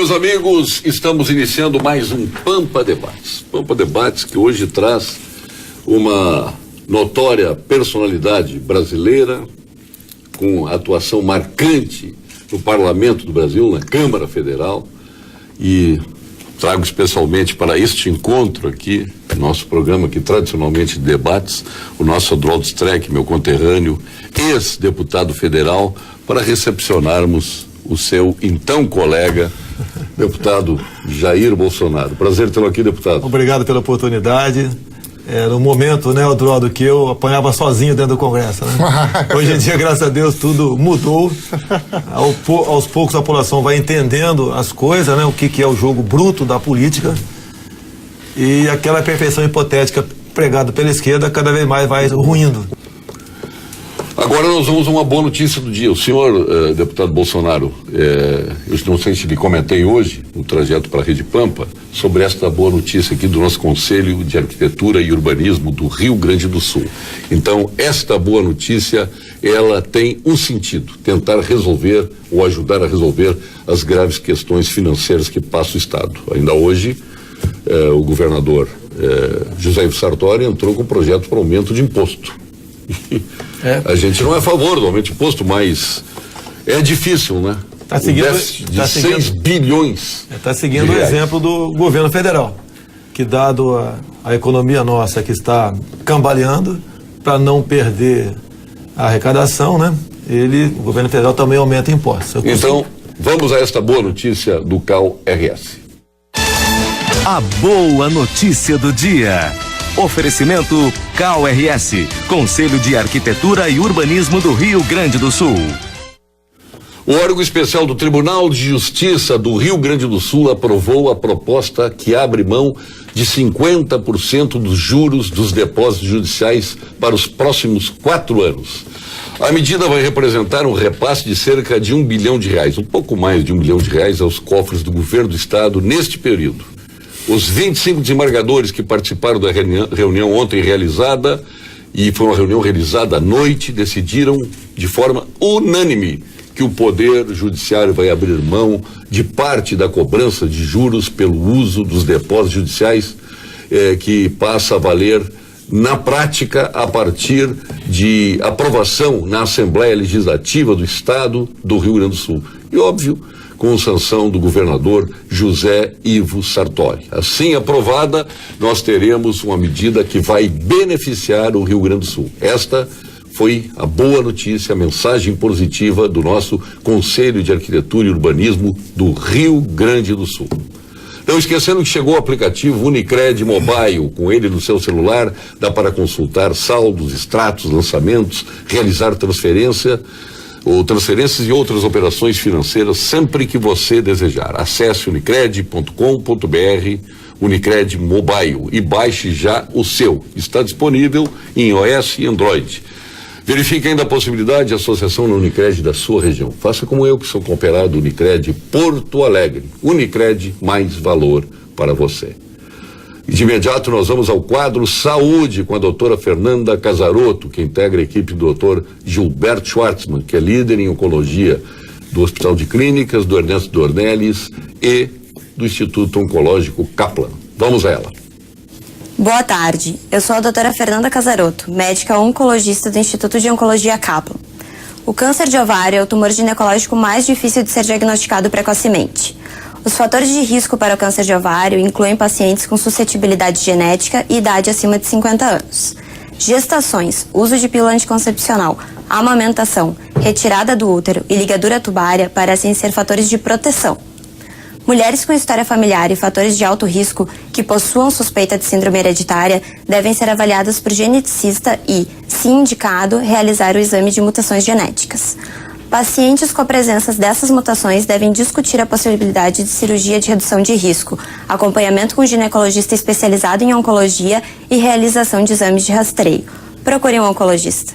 Meus amigos, estamos iniciando mais um Pampa Debates. Pampa Debates que hoje traz uma notória personalidade brasileira com atuação marcante no Parlamento do Brasil, na Câmara Federal, e trago especialmente para este encontro aqui, nosso programa aqui tradicionalmente de debates, o nosso Adroaldo Streck, meu conterrâneo, ex-deputado federal, para recepcionarmos o seu então colega, deputado Jair Bolsonaro. Prazer tê-lo aqui, deputado. Obrigado pela oportunidade. No momento, né, Adroaldo, que eu apanhava sozinho dentro do Congresso, né? Hoje em dia, graças a Deus, tudo mudou. Aos poucos a população vai entendendo as coisas, né? O que é o jogo bruto da política. E aquela perfeição hipotética pregada pela esquerda cada vez mais vai ruindo. Agora nós vamos a uma boa notícia do dia. O senhor, deputado Bolsonaro, eu não sei se lhe comentei hoje, no trajeto para a Rede Pampa, sobre esta boa notícia aqui do nosso Conselho de Arquitetura e Urbanismo do Rio Grande do Sul. Então, esta boa notícia, ela tem um sentido: tentar resolver ou ajudar a resolver as graves questões financeiras que passa o Estado. Ainda hoje, o governador José Ivo Sartori entrou com um projeto para aumento de imposto. A gente não é a favor do aumento de imposto, mas é difícil, né? Está seguindo, de 6 bilhões. Está seguindo o exemplo do governo federal, que dado a economia nossa que está cambaleando, para não perder a arrecadação, né? O governo federal também aumenta impostos. Então, vamos a esta boa notícia do CAU-RS. A boa notícia do dia. Oferecimento CAU-RS, Conselho de Arquitetura e Urbanismo do Rio Grande do Sul. O órgão especial do Tribunal de Justiça do Rio Grande do Sul aprovou a proposta que abre mão de 50% dos juros dos depósitos judiciais para os próximos 4 anos. A medida vai representar um repasse de cerca de R$1 bilhão, um pouco mais de R$1 bilhão aos cofres do governo do estado neste período. Os 25 desembargadores que participaram da reunião ontem realizada, e foi uma reunião realizada à noite, decidiram de forma unânime que o Poder Judiciário vai abrir mão de parte da cobrança de juros pelo uso dos depósitos judiciais, que passa a valer na prática a partir de aprovação na Assembleia Legislativa do Estado do Rio Grande do Sul. E óbvio, com sanção do governador José Ivo Sartori. Assim aprovada, nós teremos uma medida que vai beneficiar o Rio Grande do Sul. Esta foi a boa notícia, a mensagem positiva do nosso Conselho de Arquitetura e Urbanismo do Rio Grande do Sul. Não esquecendo que chegou o aplicativo Unicred Mobile. Com ele no seu celular, dá para consultar saldos, extratos, lançamentos, realizar transferências e outras operações financeiras sempre que você desejar. Acesse unicred.com.br, Unicred Mobile, e baixe já o seu. Está disponível em iOS e Android. Verifique ainda a possibilidade de associação na Unicred da sua região. Faça como eu, que sou cooperado Unicred Porto Alegre. Unicred, mais valor para você. E de imediato nós vamos ao quadro Saúde com a doutora Fernanda Casarotto, que integra a equipe do doutor Gilberto Schwartzman, que é líder em oncologia do Hospital de Clínicas, do Ernesto Dornelles e do Instituto Oncológico Kaplan. Vamos a ela. Boa tarde, eu sou a doutora Fernanda Casarotto, médica oncologista do Instituto de Oncologia Kaplan. O câncer de ovário é o tumor ginecológico mais difícil de ser diagnosticado precocemente. Os fatores de risco para o câncer de ovário incluem pacientes com suscetibilidade genética e idade acima de 50 anos. Gestações, uso de pílula anticoncepcional, amamentação, retirada do útero e ligadura tubária parecem ser fatores de proteção. Mulheres com história familiar e fatores de alto risco que possuam suspeita de síndrome hereditária devem ser avaliadas por geneticista e, se indicado, realizar o exame de mutações genéticas. Pacientes com a presença dessas mutações devem discutir a possibilidade de cirurgia de redução de risco, acompanhamento com ginecologista especializado em oncologia e realização de exames de rastreio. Procure um oncologista.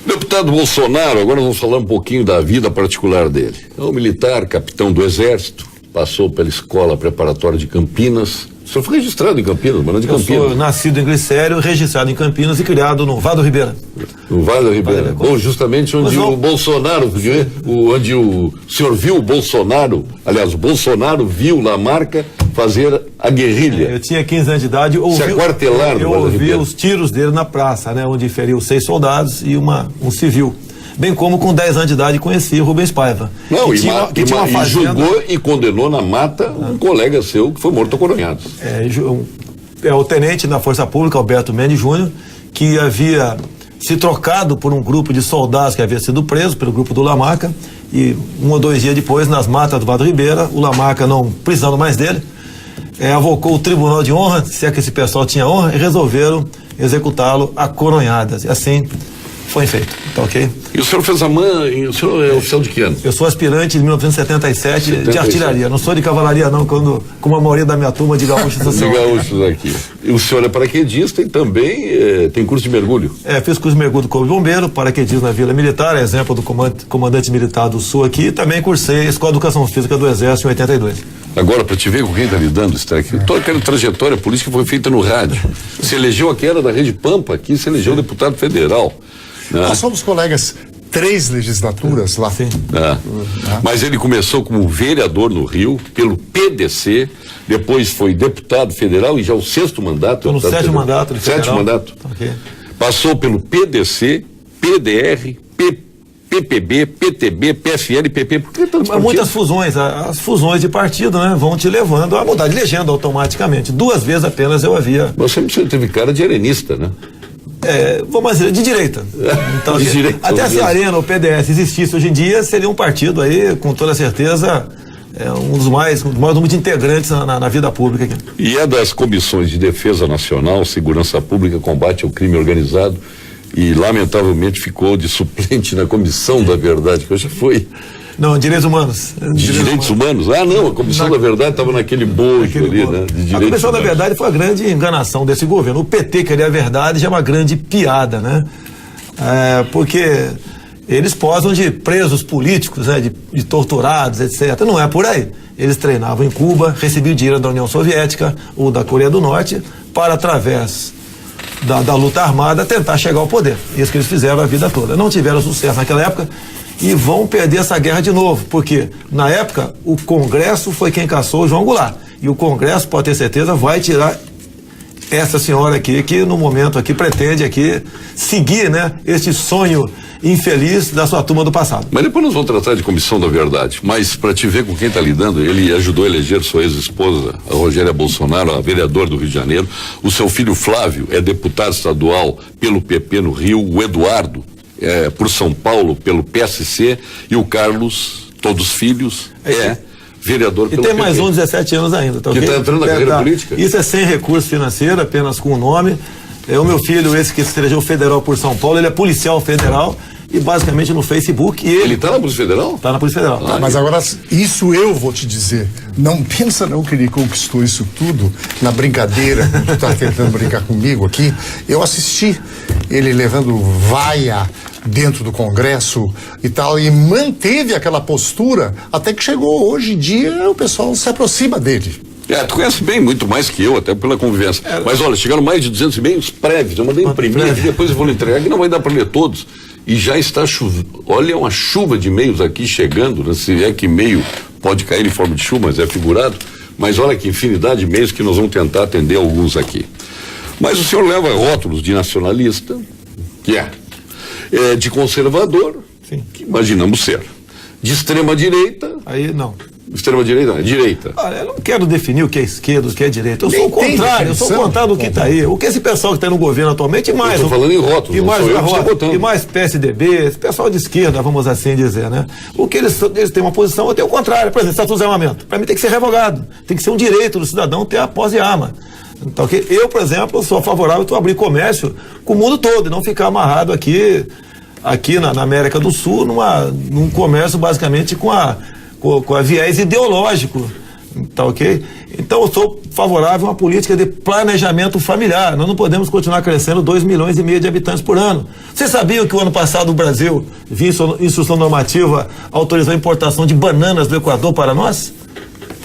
Deputado Bolsonaro, agora vamos falar um pouquinho da vida particular dele. É um militar, capitão do Exército, passou pela Escola Preparatória de Campinas, O senhor foi registrado em Campinas, morando de Campinas. Eu sou nascido em Glicério, registrado em Campinas e criado no Vale do Ribeira. No Vale do Ribeira. Bom, justamente onde o Bolsonaro, onde o senhor viu o Bolsonaro, aliás, o Bolsonaro viu Lamarca fazer a guerrilha. Eu tinha 15 anos de idade, eu ouvi os tiros dele na praça, né, onde feriu 6 soldados e um civil. Bem como com 10 anos de idade conheci o Rubens Paiva. Não, e julgou e condenou na mata um colega seu que foi morto a coronhados. O tenente da Força Pública, Alberto Mendes Júnior, que havia se trocado por um grupo de soldados que havia sido preso pelo grupo do Lamarca, e 1 ou 2 dias depois, nas matas do Vale do Ribeira, o Lamarca, não precisando mais dele, avocou o Tribunal de Honra, se é que esse pessoal tinha honra, e resolveram executá-lo a coronhadas. E assim foi feito, tá ok? E o senhor fez o senhor é oficial de que ano? Eu sou aspirante de 1977 de artilharia, não sou de cavalaria não, como a maioria da minha turma de gaúchos social. De gaúchos aqui. E o senhor é paraquedista e também tem curso de mergulho? Fiz curso de mergulho do Corpo de Bombeiro, paraquedismo na Vila Militar, exemplo do comandante militar do Sul aqui, e também cursei a Escola de Educação Física do Exército em 82. Agora, para te ver com quem está lidando, Streck, toda aquela trajetória política foi feita no rádio. Se elegeu aquela da Rede Pampa, aqui se elegeu deputado federal. Nós somos colegas 3 legislaturas lá. Sim. Mas ele começou como vereador no Rio, pelo PDC, depois foi deputado federal e já o 6º mandato. Estou no 7º mandato. 7º mandato. Okay. Passou pelo PDC, PDR, PPB, PTB, PFL, PP. Por que tantos partidos? Muitas fusões, as fusões de partido, né, vão te levando a mudar de legenda automaticamente. 2 vezes apenas eu havia. Você sempre teve cara de arenista, né? Vamos dizer, de direita. Então, de direita, até se a Arena ou o PDS existisse hoje em dia, seria um partido aí, com toda certeza, um dos maiores números de integrantes na vida pública aqui. E é das comissões de Defesa Nacional, Segurança Pública, Combate ao Crime Organizado, e lamentavelmente ficou de suplente na Comissão da Verdade, que hoje foi. Não, Direitos Humanos. Direitos Humanos? Ah, não, a Comissão da Verdade estava naquele bojo ali, né? A Comissão da Verdade foi a grande enganação desse governo. O PT querer a verdade já é uma grande piada, né? Porque eles posam de presos políticos, né? De torturados, etc. Não é por aí. Eles treinavam em Cuba, recebiam dinheiro da União Soviética ou da Coreia do Norte para, através da luta armada, tentar chegar ao poder. Isso que eles fizeram a vida toda. Não tiveram sucesso naquela época e vão perder essa guerra de novo, porque na época o Congresso foi quem caçou o João Goulart, e o Congresso, pode ter certeza, vai tirar essa senhora aqui, que no momento aqui pretende aqui seguir, né, este sonho infeliz da sua turma do passado. Mas depois nós vamos tratar de Comissão da Verdade, mas para te ver com quem está lidando, ele ajudou a eleger sua ex-esposa, a Rogéria Bolsonaro, a vereadora do Rio de Janeiro, o seu filho Flávio é deputado estadual pelo PP no Rio, o Eduardo por São Paulo pelo PSC e o Carlos, todos filhos, vereador pelo PP. E tem mais 17 anos ainda. Tá, que está entrando na carreira política. Isso é sem recurso financeiro, apenas com o nome. O meu filho, esse que se elegeu federal por São Paulo, ele é policial federal e basicamente no Facebook. Ele está na Polícia Federal? Está na Polícia Federal. Mas agora, isso eu vou te dizer. Não pensa não que ele conquistou isso tudo na brincadeira, que tu está tentando brincar comigo aqui. Eu assisti ele levando vaia dentro do Congresso e tal, e manteve aquela postura até que chegou hoje em dia, o pessoal se aproxima dele. Tu conhece bem, muito mais que eu, até pela convivência. Mas olha, chegaram mais de 200 e-mails prévios, eu mandei imprimir, depois eu vou lhe entregar, que não vai dar para ler todos. E já está chovendo. Olha, uma chuva de e-mails aqui chegando, né? Se é que e-mail pode cair em forma de chuva, mas é figurado. Mas olha que infinidade de e-mails que nós vamos tentar atender alguns aqui. Mas o senhor leva rótulos de nacionalista, que de conservador, sim, que imaginamos ser. De extrema-direita. Aí não. Extrema-direita não, é direita. Olha, eu não quero definir o que é esquerda, o que é direita. Eu sou o contrário, eu sou o contrário do que está aí. O que esse pessoal que está no governo atualmente, e mais. Eu estou falando em rótulos, e mais PSDB, esse pessoal de esquerda, vamos assim dizer, né? O que eles têm uma posição, eu tenho o contrário. Por exemplo, estatuto de armamento. Para mim tem que ser revogado. Tem que ser um direito do cidadão ter a posse de arma. Então, eu, por exemplo, sou favorável a abrir comércio com o mundo todo e não ficar amarrado aqui na América do Sul, num comércio basicamente com a viés ideológico, tá ok? Então eu sou favorável a uma política de planejamento familiar. Nós não podemos continuar crescendo 2,5 milhões de habitantes por ano. Vocês sabiam que o ano passado o Brasil, via instrução normativa, autorizou a importação de bananas do Equador para nós?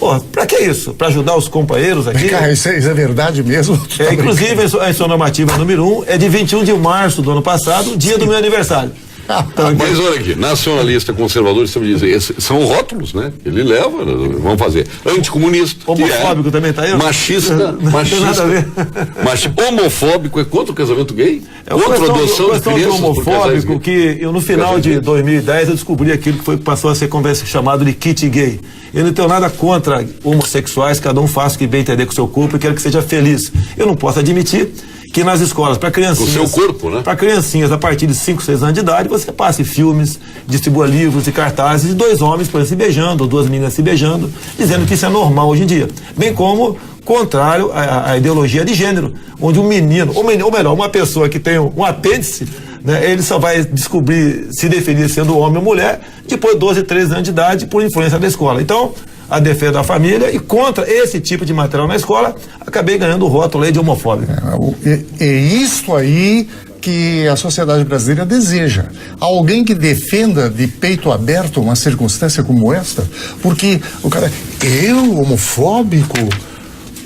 Pô, pra que isso? Pra ajudar os companheiros aqui? Cara, isso é verdade mesmo? Inclusive, a sua normativa número 1 é de 21 de março do ano passado, dia do meu aniversário. Então, mas olha aqui, nacionalista, conservador, você me diz, são rótulos, né? Ele leva, vamos fazer. Anticomunista. Homofóbico também tá aí? Machista. Homofóbico é contra o casamento gay? Contra a adoção de crianças homofóbico que eu, no final de 2010 eu descobri aquilo que passou a ser chamado de kit gay. Eu não tenho nada contra homossexuais, cada um faça o que bem entender com o seu corpo e quero que seja feliz. Eu não posso admitir que nas escolas, para criancinhas... O seu corpo, né? Para criancinhas a partir de 5, 6 anos de idade, você passe filmes, distribua livros e cartazes de 2 homens, por exemplo, se beijando, ou 2 meninas se beijando, dizendo que isso é normal hoje em dia. Bem como contrário à ideologia de gênero, onde um menino, ou melhor, uma pessoa que tem um apêndice, né, ele só vai descobrir, se definir sendo homem ou mulher, depois de 12, 13 anos de idade, por influência da escola. Então, a defesa da família e contra esse tipo de material na escola, acabei ganhando o rótulo aí de homofóbico. É isso aí que a sociedade brasileira deseja. Alguém que defenda de peito aberto uma circunstância como esta, porque o cara, homofóbico?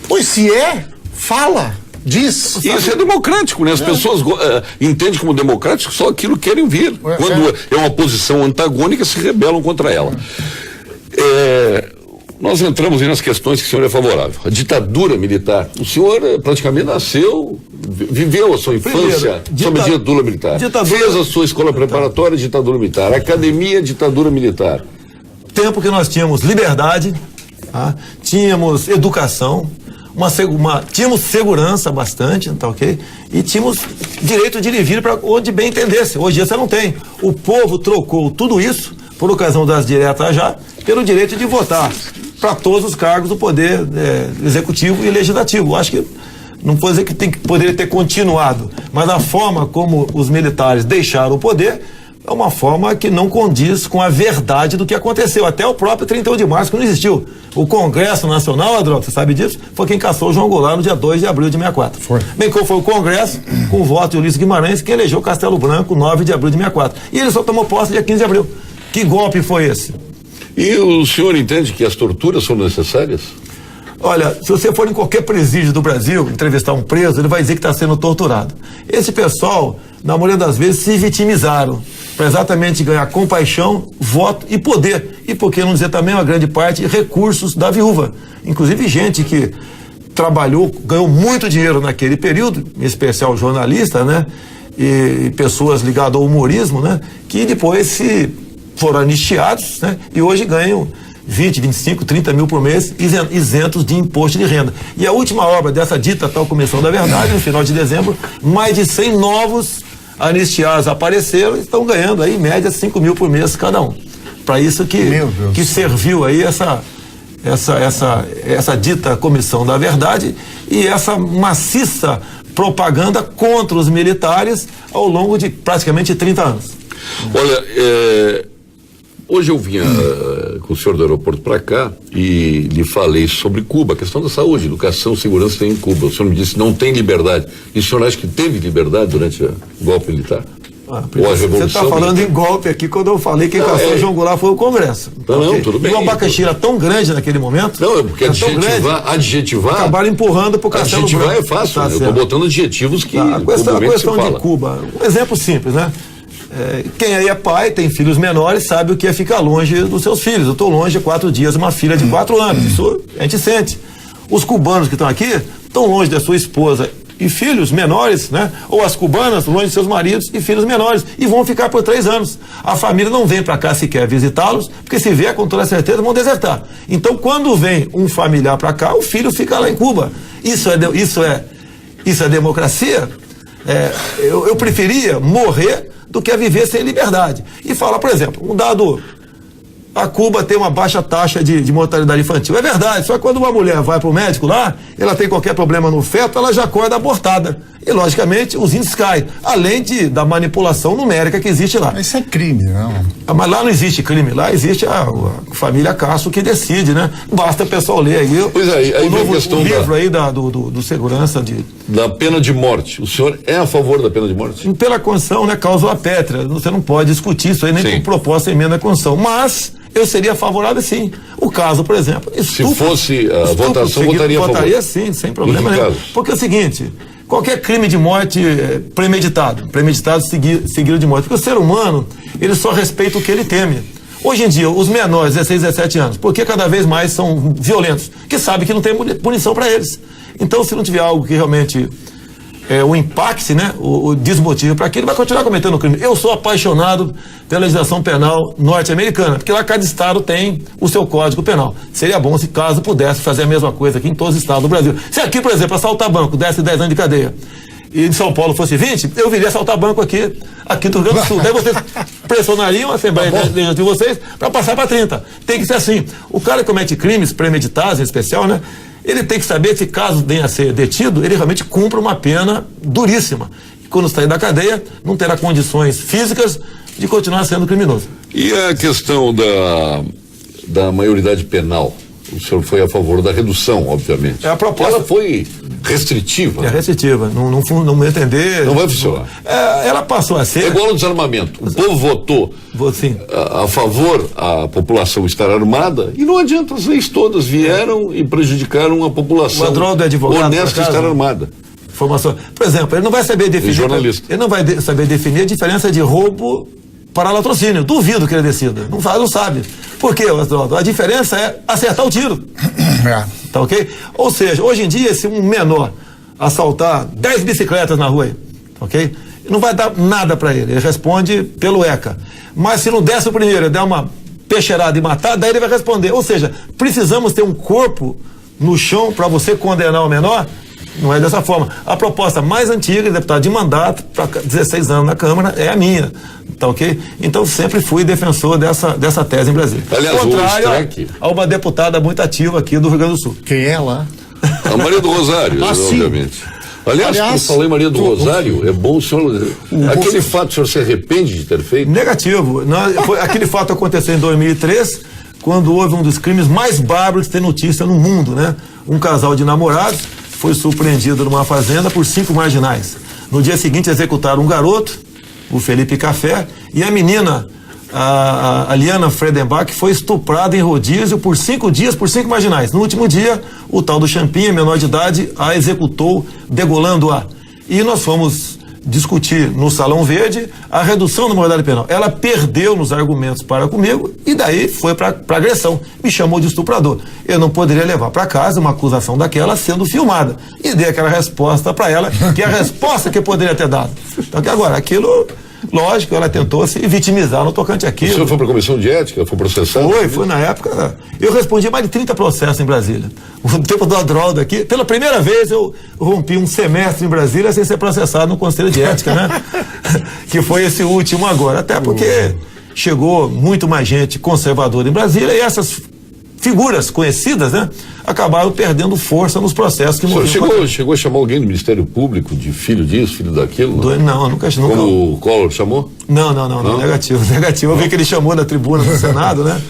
Pois se fala. Diz. Isso é democrático, né? As pessoas entendem como democrático só aquilo que querem vir. Quando é uma posição antagônica, se rebelam contra ela. Nós entramos aí nas questões que o senhor é favorável. A ditadura militar. O senhor praticamente nasceu, viveu a sua infância sob a ditadura militar. Fez a sua escola preparatória, ditadura militar. Academia, ditadura militar. Tempo que nós tínhamos liberdade, tínhamos educação, tínhamos segurança bastante, tá ok? E tínhamos direito de ir e vir para onde bem entendesse. Hoje você não tem. O povo trocou tudo isso, por ocasião das diretas já, pelo direito de votar para todos os cargos do poder executivo e legislativo. Acho que não vou dizer que poderia ter continuado, mas a forma como os militares deixaram o poder é uma forma que não condiz com a verdade do que aconteceu. Até o próprio 31 de março, que não existiu. O Congresso Nacional, Adroto, você sabe disso, foi quem caçou o João Goulart no dia 2 de abril de 64. Foi. Bem como foi o Congresso, com o voto de Ulisses Guimarães, que elegeu Castelo Branco 9 de abril de 64. E ele só tomou posse dia 15 de abril. Que golpe foi esse? E o senhor entende que as torturas são necessárias? Olha, se você for em qualquer presídio do Brasil entrevistar um preso, ele vai dizer que está sendo torturado. Esse pessoal, na maioria das vezes, se vitimizaram para exatamente ganhar compaixão, voto e poder. E por que não dizer também uma grande parte recursos da viúva. Inclusive gente que trabalhou, ganhou muito dinheiro naquele período, em especial jornalista, né? E pessoas ligadas ao humorismo, né? Que depois foram anistiados, né? E hoje ganham 20, 25, 30 mil por mês, isentos de imposto de renda. E a última obra dessa dita tal Comissão da Verdade, no final de dezembro, mais de 100 novos anistiados apareceram e estão ganhando aí, em média, 5 mil por mês cada um. Para isso que serviu aí essa dita Comissão da Verdade e essa maciça propaganda contra os militares ao longo de praticamente 30 anos. Olha, hoje eu vinha com o senhor do aeroporto para cá e lhe falei sobre Cuba, a questão da saúde, educação, segurança em Cuba. O senhor me disse que não tem liberdade. E o senhor acha que teve liberdade durante o golpe militar? Ou a revolução? Você está falando em golpe aqui, quando eu falei que quem caçou o João Goulart foi o Congresso. Não, tudo bem. E o abacaxi era tão grande naquele momento. Não, é porque adjetivar. Acabaram empurrando pro Castelo Branco. Adjetivar é fácil, eu estou botando adjetivos que. A questão de Cuba, um exemplo simples, né? Quem aí é pai, tem filhos menores, sabe o que é ficar longe dos seus filhos. Eu estou longe há 4 dias, uma filha de 4 anos. Isso a gente sente. Os cubanos que estão aqui estão longe da sua esposa e filhos menores, né? Ou as cubanas longe de seus maridos e filhos menores. E vão ficar por 3 anos. A família não vem para cá sequer visitá-los, porque se vier, com toda certeza, vão desertar. Então, quando vem um familiar para cá, o filho fica lá em Cuba. Isso é democracia? Eu preferia morrer do que viver sem liberdade. E fala, por exemplo, a Cuba tem uma baixa taxa de mortalidade infantil. É verdade, só que quando uma mulher vai para o médico lá, ela tem qualquer problema no feto, ela já acorda abortada. E, logicamente, os índices caem. Além da manipulação numérica que existe lá. Isso é crime, não? Mas lá não existe crime, lá existe a família Castro que decide, né? Basta o pessoal ler aí. Pois é, aí vem a questão livro aí do segurança da pena de morte. O senhor é a favor da pena de morte? Pela Constituição, né? Cláusula pétrea. Você não pode discutir isso aí, nem por proposta de emenda à Constituição. Mas eu seria favorável, sim. O caso, por exemplo, estupro, se fosse a votação, votaria a favor. Votaria sim, sem problema nenhum. Porque é o seguinte, qualquer crime de morte premeditado seguido de morte, porque o ser humano, ele só respeita o que ele teme. Hoje em dia, os menores, 16, 17 anos, porque cada vez mais são violentos, que sabem que não tem punição para eles. Então, se não tiver algo que realmente o impacte, né, o desmotive para aquilo, vai continuar cometendo crime. Eu sou apaixonado pela legislação penal norte-americana, porque lá cada estado tem o seu código penal. Seria bom se caso pudesse fazer a mesma coisa aqui em todos os estados do Brasil. Se aqui, por exemplo, assaltar banco desse 10 anos de cadeia, e em São Paulo fosse 20, eu viria assaltar banco aqui do Rio Grande do Sul. Daí vocês pressionariam a Assembleia Legislativa de vocês para passar para 30. Tem que ser assim. O cara que comete crimes premeditados, em especial, né? Ele tem que saber que, caso venha a ser detido, ele realmente cumpra uma pena duríssima. E quando sair da cadeia, não terá condições físicas de continuar sendo criminoso. E a questão da maioridade penal? O senhor foi a favor da redução, obviamente. A proposta... Ela foi restritiva. É restritiva, não me entender. Não vai funcionar. Ela passou a ser. É igual ao desarmamento. O povo votou a favor a população estar armada e não adianta, as leis todas vieram e prejudicaram a população. O Adroaldo é advogado, honesta estar armada. Informação. Por exemplo, ele não vai saber definir. Ele não vai saber definir a diferença de roubo para latrocínio. Duvido que ele decida. Não sabe. Por quê, Adroaldo? A diferença é acertar o tiro. Tá ok? Ou seja, hoje em dia, se um menor assaltar 10 bicicletas na rua aí, ok? Não vai dar nada para ele. Ele responde pelo ECA. Mas se não desce o primeiro, ele der uma peixeirada e matar, daí ele vai responder. Ou seja, precisamos ter um corpo no chão para você condenar o menor. Não é dessa forma. A proposta mais antiga, deputado de mandato, para 16 anos na Câmara, é a minha. Tá ok? Então sempre fui defensor dessa tese em Brasília. Aliás, contrário a uma deputada muito ativa aqui do Rio Grande do Sul. Quem é lá? A Maria do Rosário, obviamente. Aliás, quando falei Maria do Rosário, é bom o senhor... Aquele fato, o senhor se arrepende de ter feito? Negativo. Aquele fato aconteceu em 2003, quando houve um dos crimes mais bárbaros que tem notícia no mundo, né? Um casal de namorados foi surpreendido numa fazenda por 5 marginais. No dia seguinte executaram um garoto, o Felipe Café, e a menina, a Liana Fredenbach, foi estuprada em rodízio por 5 dias por 5 marginais. No último dia, o tal do Champinha, menor de idade, a executou degolando-a. E nós fomos discutir no Salão Verde a redução da maioridade penal. Ela perdeu nos argumentos para comigo e daí foi para agressão. Me chamou de estuprador. Eu não poderia levar para casa uma acusação daquela sendo filmada. E dei aquela resposta para ela, que é a resposta que eu poderia ter dado. Então que agora, aquilo... Lógico, ela tentou se vitimizar no tocante aquilo. O senhor foi para a comissão de ética? Foi processado? Foi na época. Eu respondi mais de 30 processos em Brasília. O tempo do Adroaldo aqui, pela primeira vez eu rompi um semestre em Brasília sem ser processado no Conselho de Ética, né? Que foi esse último agora. Até porque chegou muito mais gente conservadora em Brasília e essas figuras conhecidas, né, acabaram perdendo força nos processos que morreram. Chegou a chamar alguém do Ministério Público de filho disso, filho daquilo? Não, nunca. Como o Collor chamou? Não, negativo. Eu vi que ele chamou na tribuna do Senado, né?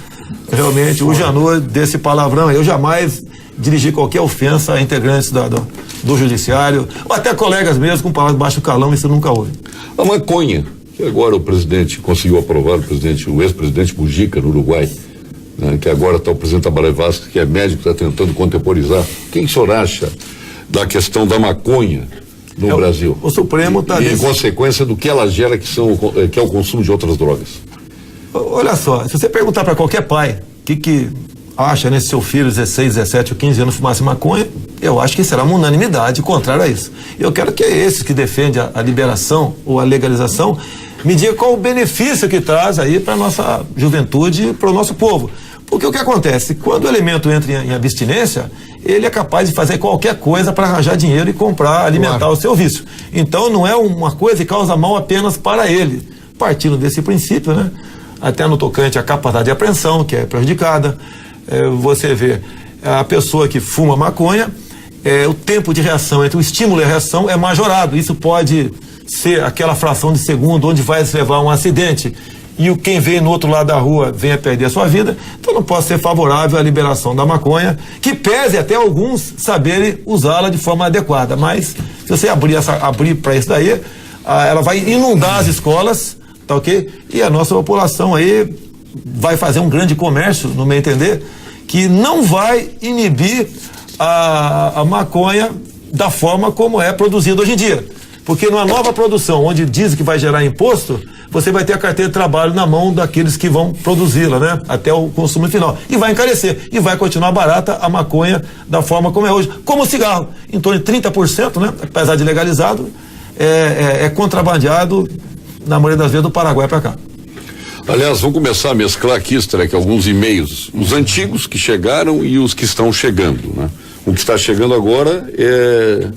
Realmente, o Janot desse palavrão, eu jamais dirigi qualquer ofensa a integrantes do Judiciário, ou até colegas mesmo com palavras de baixo calão, isso nunca houve. A maconha, que agora o presidente conseguiu aprovar, o ex-presidente Mujica, no Uruguai, né, que agora está o presidente Abalé Vázquez, que é médico, está tentando contemporizar. Quem o senhor acha da questão da maconha no Brasil? O Supremo está... E em consequência do que ela gera, que é o consumo de outras drogas. Olha só, se você perguntar para qualquer pai o que acha, né, se seu filho 16, 17 ou 15 anos fumasse maconha, eu acho que será uma unanimidade contrária a isso. Eu quero que esses que defendem a liberação ou a legalização me diga qual o benefício que traz aí para a nossa juventude e para o nosso povo. Porque o que acontece? Quando o elemento entra em abstinência, ele é capaz de fazer qualquer coisa para arranjar dinheiro e comprar, alimentar o seu vício. Então não é uma coisa que causa mal apenas para ele. Partindo desse princípio, né? Até no tocante à capacidade de apreensão, que é prejudicada, você vê a pessoa que fuma maconha, o tempo de reação entre o estímulo e a reação é majorado. Isso pode ser aquela fração de segundo onde vai se levar a um acidente e quem vem no outro lado da rua vem a perder a sua vida. Então não pode ser favorável à liberação da maconha, que pese até alguns saberem usá-la de forma adequada. Mas se você abrir para isso daí, ela vai inundar as escolas, tá ok? E a nossa população aí vai fazer um grande comércio, no meu entender, que não vai inibir a maconha da forma como é produzida hoje em dia. Porque numa nova produção, onde diz que vai gerar imposto, você vai ter a carteira de trabalho na mão daqueles que vão produzi-la, né? Até o consumo final. E vai encarecer. E vai continuar barata a maconha da forma como é hoje. Como o cigarro. Em torno de 30%, né? Apesar de legalizado, é contrabandeado, na maioria das vezes, do Paraguai para cá. Aliás, vamos começar a mesclar aqui, Streck, alguns e-mails. Os antigos que chegaram e os que estão chegando, né? O que está chegando agora é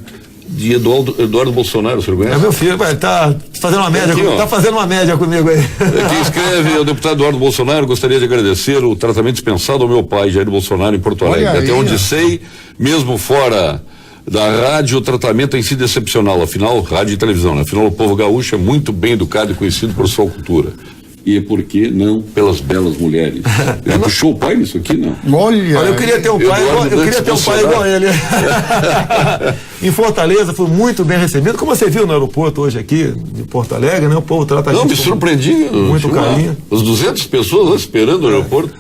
de Eduardo Bolsonaro, o senhor conhece? É meu filho, ele tá fazendo uma média, aqui, tá fazendo uma média comigo aí. Quem escreve é o deputado Eduardo Bolsonaro. Gostaria de agradecer o tratamento dispensado ao meu pai, Jair Bolsonaro, em Porto Alegre. Até onde sei, mesmo fora da rádio, o tratamento tem sido excepcional. Afinal, rádio e televisão, né? Afinal, o povo gaúcho é muito bem educado e conhecido por sua cultura. E por que não pelas belas mulheres? Ele puxou o pai nisso aqui, não? Olha, eu queria ter um pai igual ele. Em Fortaleza fui muito bem recebido, como você viu no aeroporto hoje aqui de Porto Alegre, né? O povo trata a gente me surpreendi. Muito carinho. As 200 pessoas lá esperando no aeroporto.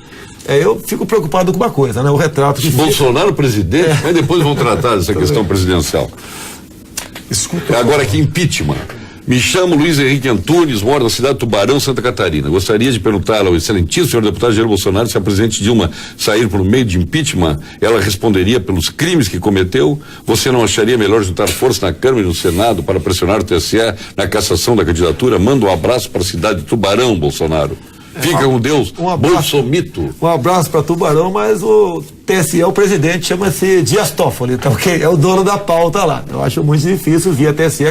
Eu fico preocupado com uma coisa, né? O retrato que Bolsonaro presidente, mas depois vão tratar dessa questão presidencial. Escuta. Agora aqui, impeachment. Me chamo Luiz Henrique Antunes, moro na cidade de Tubarão, Santa Catarina. Gostaria de perguntar ao excelentíssimo senhor deputado Jair Bolsonaro se a presidente Dilma sair por meio de impeachment, ela responderia pelos crimes que cometeu? Você não acharia melhor juntar força na Câmara e no Senado para pressionar o TSE na cassação da candidatura? Manda um abraço para a cidade de Tubarão, Bolsonaro. Fica com Deus, bolsomito. Um abraço para Tubarão, mas o TSE, o presidente, chama-se Dias Toffoli, tá ok? É o dono da pauta lá. Eu acho muito difícil via TSE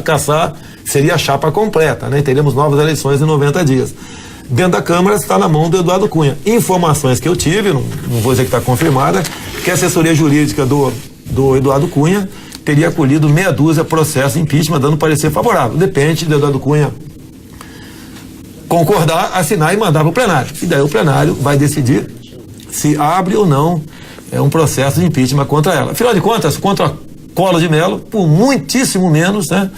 caçar, seria a chapa completa, né? Teremos novas eleições em 90 dias. Dentro da Câmara está na mão do Eduardo Cunha. Informações que eu tive, não vou dizer que está confirmada, que a assessoria jurídica do Eduardo Cunha teria acolhido meia dúzia processos de impeachment, dando parecer favorável. Depende do Eduardo Cunha concordar, assinar e mandar para o plenário. E daí o plenário vai decidir se abre ou não um processo de impeachment contra ela. Afinal de contas, contra Collor de Mello, por muitíssimo menos, né?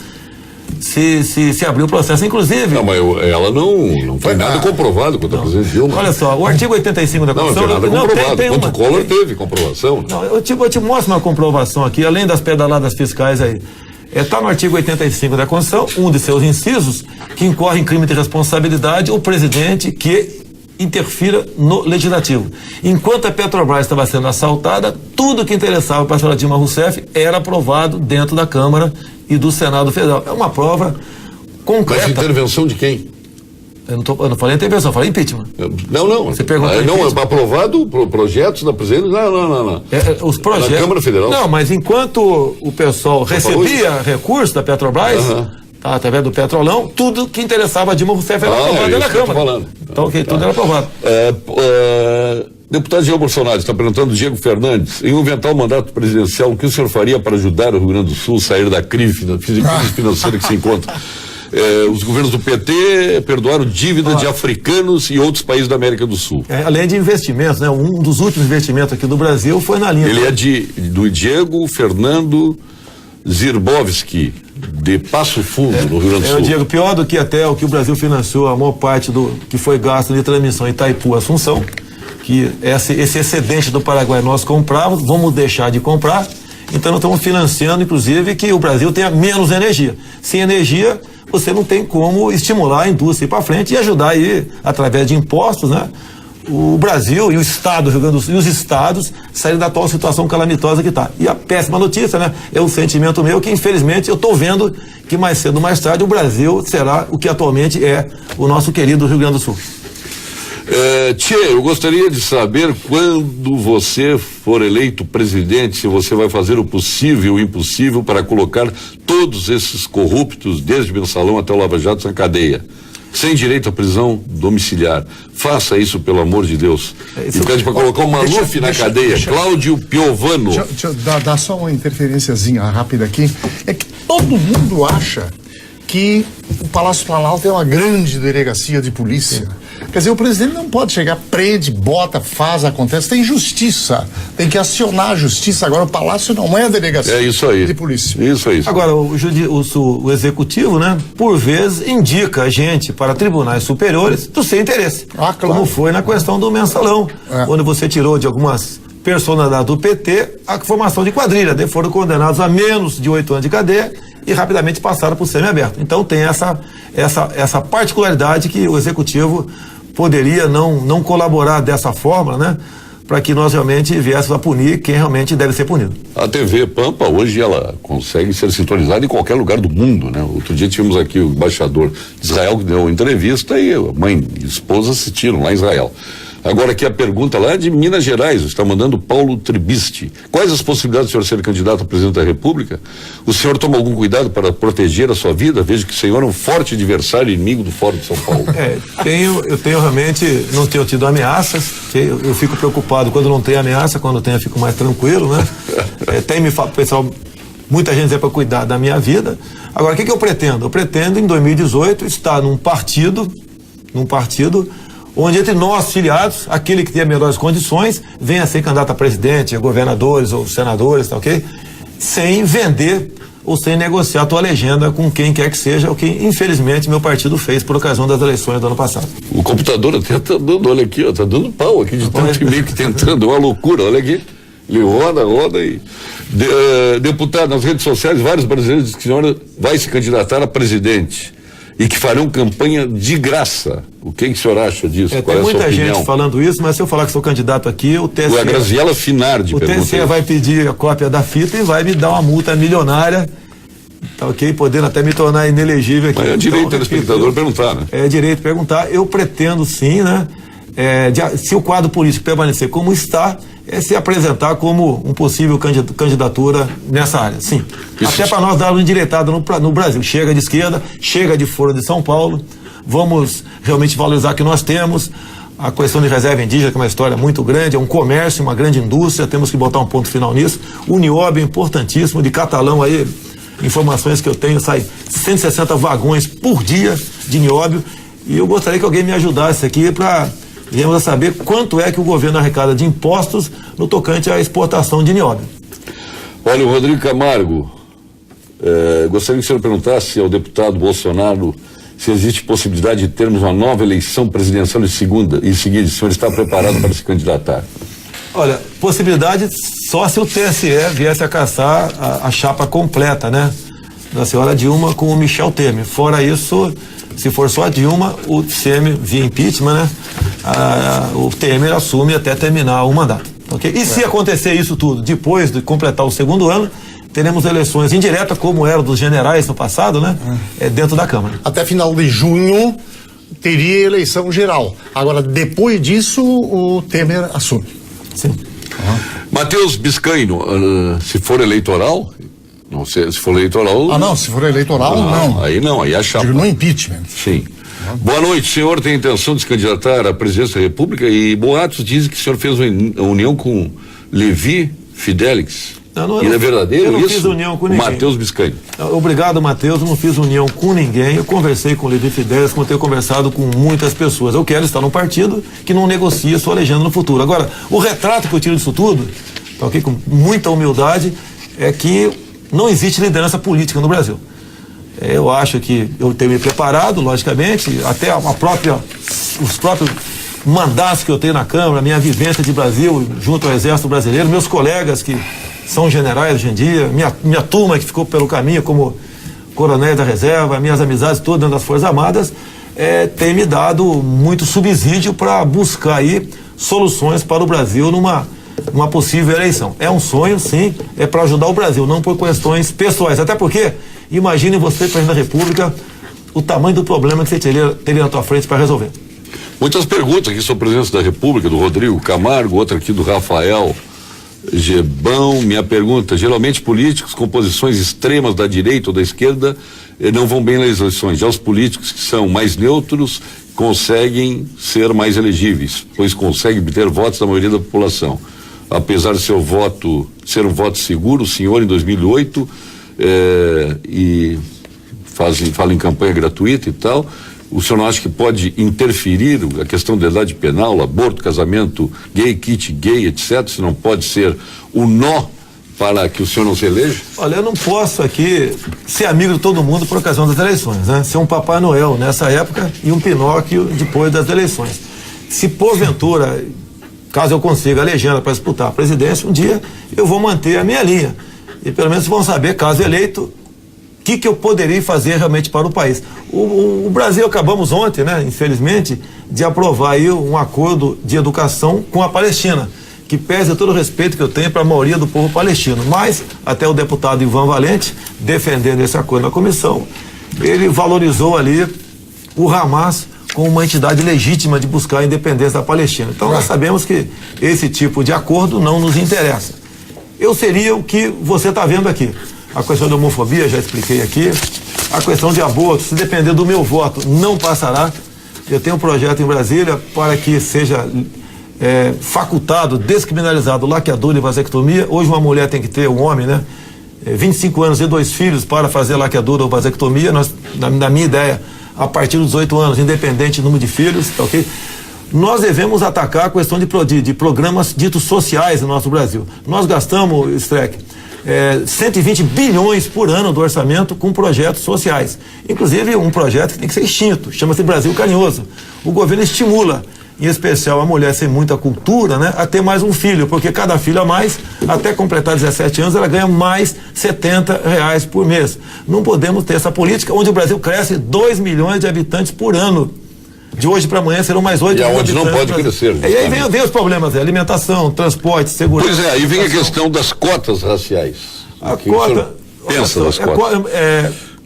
Se abriu o processo, inclusive. Não, mas ela não foi nada comprovado contra a presidente Dilma. Olha só, o artigo 85 da Constituição. Não foi nada comprovado. Contra o Collor teve comprovação. Não, eu te mostro uma comprovação aqui, além das pedaladas fiscais aí. Está no artigo 85 da Constituição, um de seus incisos, que incorre em crime de responsabilidade o presidente que interfira no legislativo. Enquanto a Petrobras estava sendo assaltada, tudo que interessava para a senhora Dilma Rousseff era aprovado dentro da Câmara e do Senado Federal. É uma prova concreta. Mas intervenção de quem? Eu não falei intervenção, eu falei impeachment. Não. Você perguntou aprovado projetos da presidente? Não. Os projetos. Na Câmara Federal. Não, mas enquanto o pessoal recebia recursos da Petrobras, através do Petrolão, tudo que interessava a Dilma Rousseff era aprovado na Câmara. Então, tudo era aprovado. Deputado Jair Bolsonaro está perguntando, Diego Fernandes, em um eventual mandato presidencial, o que o senhor faria para ajudar o Rio Grande do Sul a sair da crise financeira que se encontra? Os governos do PT perdoaram dívida de africanos e outros países da América do Sul. Além de investimentos, né? Um dos últimos investimentos aqui do Brasil foi na linha. Ele é do Diego Fernando Zirbowski, de Passo Fundo, no Rio Grande do Sul. Diego, pior do que até o que o Brasil financiou, a maior parte do que foi gasto de transmissão Itaipu-Assunção, que esse excedente do Paraguai nós comprávamos, vamos deixar de comprar, então nós estamos financiando, inclusive, que o Brasil tenha menos energia. Sem energia, você não tem como estimular a indústria para frente e ajudar aí, através de impostos, né? O Brasil e o Estado do Rio Grande do Sul e os estados saírem da atual situação calamitosa que está. E a péssima notícia, né? É um sentimento meu que, infelizmente, eu estou vendo que mais cedo ou mais tarde o Brasil será o que atualmente é o nosso querido Rio Grande do Sul. Tchê, eu gostaria de saber, quando você for eleito presidente, se você vai fazer o possível e o impossível para colocar todos esses corruptos, desde Mensalão até o Lava Jato, na cadeia, sem direito à prisão domiciliar. Faça isso, pelo amor de Deus. E pede para colocar o Maluf na cadeia. Cláudio Piovano. Deixa eu dar só uma interferenciazinha rápida aqui. É que todo mundo acha que o Palácio Planalto é uma grande delegacia de polícia. Quer dizer, o presidente não pode chegar, prende, bota, faz, acontece. Tem justiça. Tem que acionar a justiça. Agora, o Palácio não é a delegacia de polícia. Isso aí. Agora, o executivo, né, por vezes, indica a gente para tribunais superiores do seu interesse. Ah, claro. Como foi na questão do mensalão, onde você tirou de algumas personalidades do PT a formação de quadrilha. Daí foram condenados a menos de 8 anos de cadeia e rapidamente passaram para o semiaberto. Então tem essa particularidade que o executivo poderia não colaborar dessa forma, né? Para que nós realmente viéssemos a punir quem realmente deve ser punido. A TV Pampa, hoje, ela consegue ser sintonizada em qualquer lugar do mundo, né? Outro dia tivemos aqui o embaixador de Israel que deu uma entrevista e a mãe e a esposa assistiram lá em Israel. Agora aqui a pergunta lá é de Minas Gerais, está mandando Paulo Tribiste. Quais as possibilidades do senhor ser candidato a presidente da República? O senhor toma algum cuidado para proteger a sua vida? Vejo que o senhor é um forte adversário e inimigo do Fórum de São Paulo. Eu tenho realmente, não tenho tido ameaças, eu fico preocupado quando não tem ameaça, quando tem eu fico mais tranquilo, né? Pessoal, muita gente é para cuidar da minha vida. Agora, o que eu pretendo? Eu pretendo, em 2018, estar num partido onde entre nós, filiados, aquele que tem as melhores condições, venha a ser candidato a presidente, a governadores ou senadores, tá ok? Sem vender ou sem negociar a tua legenda com quem quer que seja, o que infelizmente meu partido fez por ocasião das eleições do ano passado. O computador até tá dando, olha aqui, ó, tá dando pau aqui de tanto e-mail que tentando, é uma loucura, olha aqui. Ele roda e... deputado, nas redes sociais, vários brasileiros dizem que a senhora vai se candidatar a presidente e que farão campanha de graça. O que o senhor acha disso? Qual tem muita opinião? gente falando isso, mas se eu falar que sou candidato aqui, o TSE... A Graziela Finardi o TSE vai pedir a cópia da fita e vai me dar uma multa milionária, tá ok? Podendo até me tornar inelegível aqui. Mas é direito do espectador perguntar, né? É direito de perguntar. Eu pretendo sim, né? Se o quadro político permanecer como está, se apresentar como um possível candidatura nessa área, sim. Isso. Até para nós dar uma endireitada no Brasil. Chega de esquerda, chega de fora de São Paulo, vamos realmente valorizar o que nós temos. A questão de reserva indígena, que é uma história muito grande, é um comércio, uma grande indústria, temos que botar um ponto final nisso. O Nióbio é importantíssimo, de Catalão aí, informações que eu tenho, sai 160 vagões por dia de nióbio, e eu gostaria que alguém me ajudasse aqui para viemos a saber quanto é que o governo arrecada de impostos no tocante à exportação de nióbio. Olha, o Rodrigo Camargo, gostaria que o senhor perguntasse ao deputado Bolsonaro se existe possibilidade de termos uma nova eleição presidencial em seguida. O senhor está preparado para se candidatar? Olha, possibilidade só se o TSE viesse a caçar a chapa completa, né? Da senhora Dilma com o Michel Temer. Fora isso, se for só a Dilma, o Temer, via impeachment, né? O Temer assume até terminar o mandato. Okay? E se acontecer isso tudo, depois de completar o segundo ano, teremos eleições indiretas, como eram dos generais no passado, né? Dentro da Câmara. Até final de junho teria eleição geral. Agora, depois disso, o Temer assume. Sim. Matheus Biscaino, se for eleitoral... Não sei, se for eleitoral... não, se for eleitoral, não. Aí é chapa. Digo, no impeachment. Sim. Boa noite, o senhor tem intenção de se candidatar à presidência da República e boatos dizem que o senhor fez uma união com Levi Fidelix. Não, é verdadeiro isso? Eu não fiz união com ninguém. Matheus Biscaino. Obrigado, Matheus, eu não fiz união com ninguém, eu conversei com o Levi Fidelix, como eu tenho conversado com muitas pessoas. Eu quero estar num partido que não negocia sua legenda no futuro. Agora, o retrato que eu tiro disso tudo, tá ok, com muita humildade, é que não existe liderança política no Brasil. Eu acho que eu tenho me preparado, logicamente, até os próprios mandatos que eu tenho na Câmara, minha vivência de Brasil junto ao Exército Brasileiro, meus colegas que são generais hoje em dia, minha turma que ficou pelo caminho como coronéis da reserva, minhas amizades todas dentro das Forças Armadas, tem me dado muito subsídio para buscar aí soluções para o Brasil numa possível eleição. É um sonho, sim, é para ajudar o Brasil, não por questões pessoais. Até porque, imagine você, presidente da República, o tamanho do problema que você teria na tua frente para resolver. Muitas perguntas aqui sobre a presidência da República, do Rodrigo Camargo, outra aqui do Rafael Gebão. Minha pergunta: geralmente políticos com posições extremas da direita ou da esquerda não vão bem nas eleições. Já os políticos que são mais neutros conseguem ser mais elegíveis, pois conseguem obter votos da maioria da população. Apesar de seu voto ser um voto seguro, o senhor em 2008 e falam em campanha gratuita e tal. O senhor não acha que pode interferir a questão da idade penal, aborto, casamento gay, kit gay, etc? Se não pode ser o nó para que o senhor não se eleja? Olha, eu não posso aqui ser amigo de todo mundo por ocasião das eleições, né? Ser um Papai Noel nessa época e um Pinóquio depois das eleições. Se porventura, caso eu consiga a legenda para disputar a presidência, um dia eu vou manter a minha linha. E pelo menos vão saber, caso eleito, o que eu poderia fazer realmente para o país. O Brasil, acabamos ontem, né, infelizmente, de aprovar aí um acordo de educação com a Palestina, que pese todo o respeito que eu tenho para a maioria do povo palestino. Mas, até o deputado Ivan Valente, defendendo esse acordo na comissão, ele valorizou ali o Hamas como uma entidade legítima de buscar a independência da Palestina. Então, nós sabemos que esse tipo de acordo não nos interessa. Eu seria o que você está vendo aqui. A questão da homofobia, já expliquei aqui. A questão de aborto, se depender do meu voto, não passará. Eu tenho um projeto em Brasília para que seja facultado, descriminalizado laqueadura e vasectomia. Hoje uma mulher tem que ter, um homem, né? 25 anos e 2 filhos para fazer laqueadura ou vasectomia. Nós, na minha ideia, a partir dos 18 anos, independente do número de filhos, tá ok? Nós devemos atacar a questão de programas ditos sociais no nosso Brasil. Nós gastamos, Streck, 120 bilhões por ano do orçamento com projetos sociais. Inclusive um projeto que tem que ser extinto, chama-se Brasil Carinhoso. O governo estimula, em especial a mulher sem muita cultura, né, a ter mais um filho, porque cada filho a mais, até completar 17 anos, ela ganha mais R$70 por mês. Não podemos ter essa política onde o Brasil cresce 2 milhões de habitantes por ano. De hoje para amanhã serão mais 8 milhões de habitantes. E aonde não pode crescer. E aí vem os problemas, alimentação, transporte, segurança. Pois é, aí vem a questão das cotas raciais. A cota... Pensa das cotas.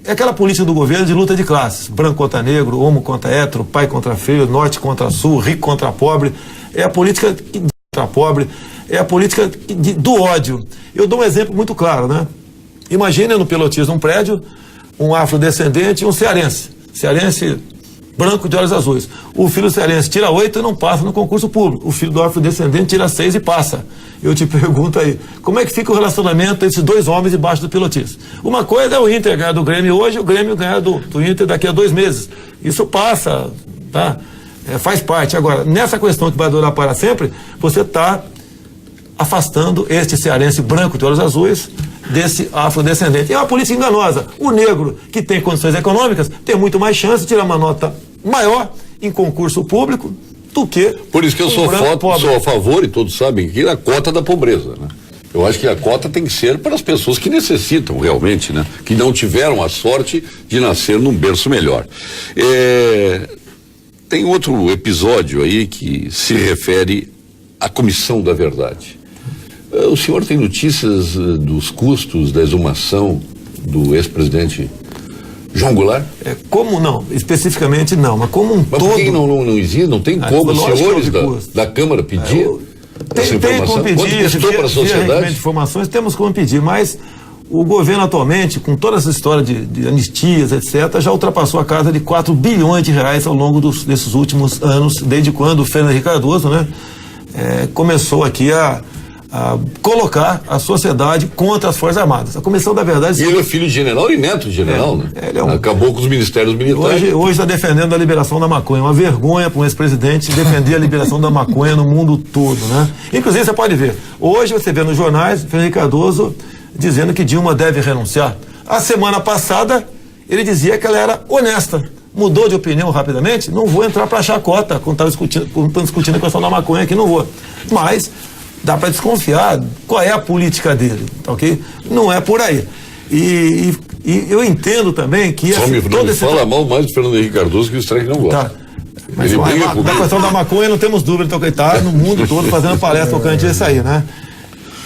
É aquela política do governo de luta de classes. Branco contra negro, homo contra hétero, pai contra filho, norte contra sul, rico contra pobre. É a política contra pobre, é a política do ódio. Eu dou um exemplo muito claro, né? Imagine no pilotismo um prédio, um afrodescendente e um cearense. Cearense branco de olhos azuis. O filho cearense tira 8 e não passa no concurso público. O filho do afrodescendente tira 6 e passa. Eu te pergunto aí, como é que fica o relacionamento entre esses dois homens debaixo do pilotismo? Uma coisa é o Inter ganhar do Grêmio hoje, o Grêmio ganhar do Inter daqui a 2 meses. Isso passa, tá? Faz parte. Agora, nessa questão que vai durar para sempre, você está afastando este cearense branco de olhos azuis desse afrodescendente. É uma política enganosa. O negro, que tem condições econômicas, tem muito mais chance de tirar uma nota maior em concurso público do que... Por isso que eu sou a favor, e todos sabem que a cota da pobreza, né? Eu acho que a cota tem que ser para as pessoas que necessitam realmente, né? Que não tiveram a sorte de nascer num berço melhor. Tem outro episódio aí que se refere à Comissão da Verdade. O senhor tem notícias dos custos da exumação do ex-presidente João Goulart? Como não? Especificamente não, mas como um mas todo... Por que não existe? Não tem como os senhores da Câmara pedir essa informação? Tem como pedir, quanto custou para a sociedade? De informações, temos como pedir, mas o governo atualmente, com toda essa história de anistias, etc., já ultrapassou a casa de 4 bilhões de reais ao longo desses últimos anos, desde quando o Fernando Henrique Cardoso, né, começou aqui a colocar a sociedade contra as Forças Armadas. A Comissão da Verdade... E ele é filho de general e neto de general, né? Acabou com os ministérios militares. Hoje está defendendo a liberação da maconha. Uma vergonha para um ex-presidente defender a liberação da maconha no mundo todo, né? Inclusive, você pode ver, hoje você vê nos jornais, Fernando Cardoso dizendo que Dilma deve renunciar. A semana passada, ele dizia que ela era honesta. Mudou de opinião rapidamente? Não vou entrar para chacota quando estão discutindo a questão da maconha aqui, não vou. Mas... dá para desconfiar qual é a política dele, tá ok? Não é por aí. E eu entendo também que... Só me fala mal mais do Fernando Henrique Cardoso que o Streck não gosta. Tá. Mas da questão da maconha não temos dúvida, então ele está no mundo todo fazendo palestra tocante isso aí, né?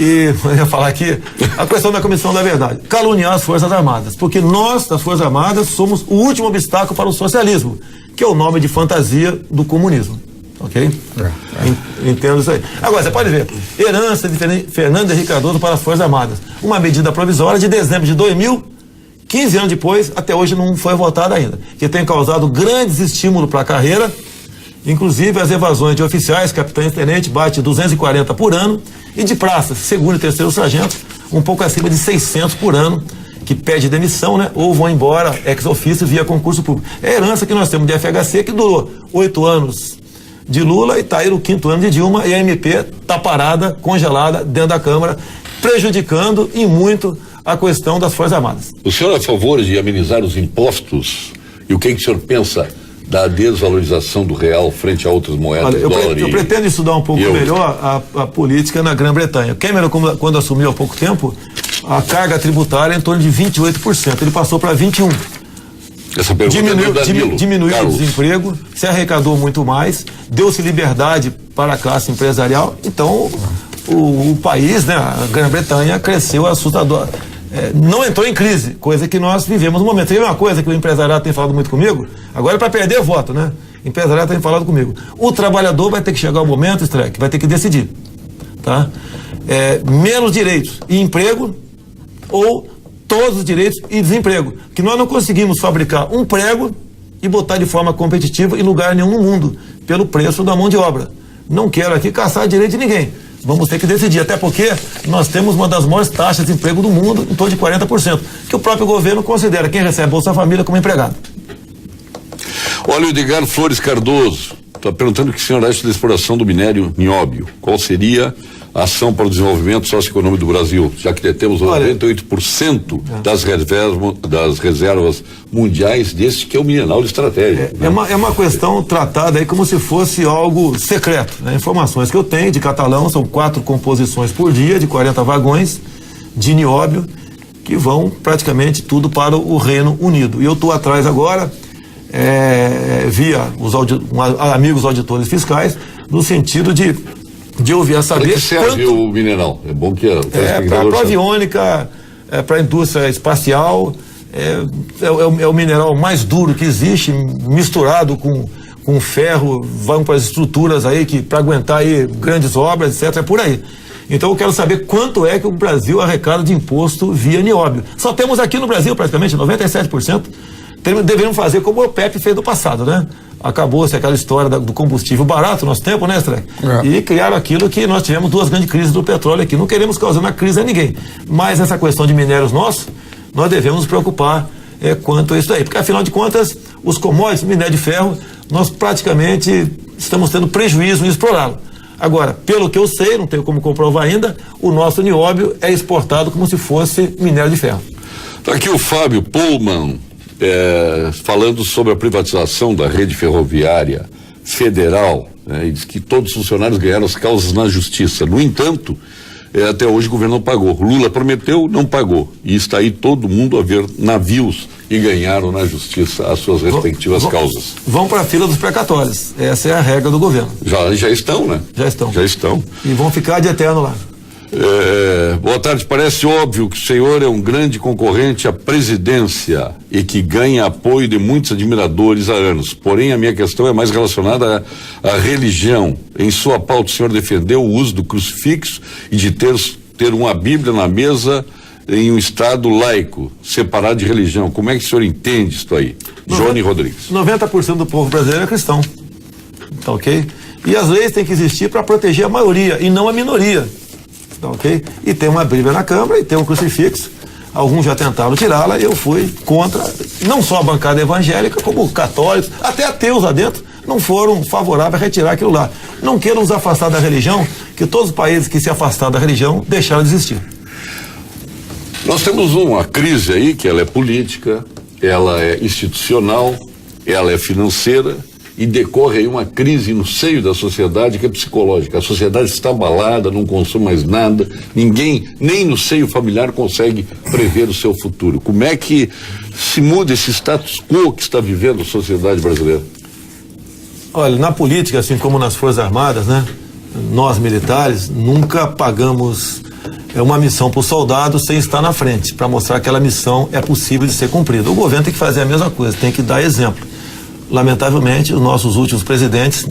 E eu ia falar aqui, a questão da Comissão da Verdade. Caluniar as Forças Armadas, porque nós, das Forças Armadas, somos o último obstáculo para o socialismo, que é o nome de fantasia do comunismo. Ok? Entendo isso aí. Agora, você pode ver, herança de Fernando Henrique Cardoso para as Forças Armadas. Uma medida provisória de dezembro de 2000, 15 anos depois, até hoje não foi votada ainda. Que tem causado grandes estímulos para a carreira, inclusive as evasões de oficiais, capitães e tenentes, bate 240 por ano, e de praças, segundo e terceiro sargento, um pouco acima de 600 por ano, que pede demissão, né? Ou vão embora ex officio via concurso público. É a herança que nós temos de FHC, que durou 8 anos de Lula e está aí no 5º ano de Dilma, e a MP está parada, congelada dentro da Câmara, prejudicando e muito a questão das Forças Armadas. O senhor é a favor de amenizar os impostos? E o que o senhor pensa da desvalorização do real frente a outras moedas? Olha, eu pretendo estudar um pouco melhor a política na Grã-Bretanha. Cameron, quando assumiu há pouco tempo, a carga tributária é em torno de 28%. Ele passou para 21%. Essa pergunta diminuiu o desemprego, se arrecadou muito mais, deu-se liberdade para a classe empresarial. Então, o país, né, a Grã-Bretanha, cresceu assustador. Não entrou em crise, coisa que nós vivemos no momento. Tem uma coisa que o empresariado tem falado muito comigo, agora é para perder voto, né? O empresariado tem falado comigo. O trabalhador vai ter que chegar ao momento, Streck, vai ter que decidir, tá? Menos direitos e emprego, ou todos os direitos e desemprego. Que nós não conseguimos fabricar um prego e botar de forma competitiva em lugar nenhum no mundo, pelo preço da mão de obra. Não quero aqui caçar direito de ninguém. Vamos ter que decidir, até porque nós temos uma das maiores taxas de emprego do mundo, em torno de 40%, que o próprio governo considera quem recebe Bolsa Família como empregado. Olha, o Edgar Flores Cardoso está perguntando o que o senhor acha da exploração do minério nióbio. Qual seria a ação para o desenvolvimento socioeconômico do Brasil, já que detemos 98% das reservas mundiais desse que é o mineral de estratégia. É uma questão tratada aí como se fosse algo secreto, né? Informações que eu tenho de Catalão, são 4 composições por dia, de 40 vagões de nióbio, que vão praticamente tudo para o Reino Unido. E eu estou atrás agora, via os amigos auditores fiscais, no sentido de ouvir a saber. Para que serve o mineral? É bom que para a aviônica, para a indústria espacial, é o mineral mais duro que existe, misturado com ferro, vão para as estruturas aí para aguentar aí grandes obras, etc. É por aí. Então eu quero saber quanto é que o Brasil arrecada de imposto via nióbio. Só temos aqui no Brasil praticamente 97%. Deveríamos fazer como o OPEP fez no passado, né? Acabou-se aquela história do combustível barato no nosso tempo, né, Streck? E criaram aquilo que nós tivemos 2 grandes crises do petróleo aqui. Não queremos causar uma crise a ninguém. Mas essa questão de minérios nossos, nós devemos nos preocupar quanto a isso aí. Porque, afinal de contas, os commodities, minério de ferro, nós praticamente estamos tendo prejuízo em explorá-lo. Agora, pelo que eu sei, não tenho como comprovar ainda, o nosso nióbio é exportado como se fosse minério de ferro. Está aqui o Fábio Pullman, falando sobre a privatização da rede ferroviária federal, né, e diz que todos os funcionários ganharam as causas na justiça. No entanto, até hoje o governo não pagou. Lula prometeu, não pagou. E está aí todo mundo a ver navios e ganharam na justiça as suas respectivas causas. Vão para a fila dos precatórios. Essa é a regra do governo. Já estão, né? Já estão. E vão ficar de eterno lá. Boa tarde, parece óbvio que o senhor é um grande concorrente à presidência e que ganha apoio de muitos admiradores há anos. Porém, a minha questão é mais relacionada à religião. Em sua pauta, o senhor defendeu o uso do crucifixo e de ter uma Bíblia na mesa em um estado laico, separado de religião. Como é que o senhor entende isso aí? Johnny Rodrigues. 90% do povo brasileiro é cristão. Tá ok? E as leis têm que existir para proteger a maioria e não a minoria. Tá ok? E tem uma Bíblia na Câmara e tem um crucifixo. Alguns já tentaram tirá-la, eu fui contra, não só a bancada evangélica, como católicos, até ateus lá dentro, não foram favoráveis a retirar aquilo lá. Não queiram nos afastar da religião, que todos os países que se afastaram da religião deixaram de existir. Nós temos uma crise aí, que ela é política, ela é institucional, ela é financeira, e decorre aí uma crise no seio da sociedade que é psicológica. A sociedade está abalada, não consome mais nada, ninguém, nem no seio familiar, consegue prever o seu futuro. Como é que se muda esse status quo que está vivendo a sociedade brasileira? Olha, na política, assim como nas Forças Armadas, né? Nós militares nunca pagamos uma missão para o soldado sem estar na frente, para mostrar que aquela missão é possível de ser cumprida. O governo tem que fazer a mesma coisa, tem que dar exemplo. Lamentavelmente, os nossos últimos presidentes,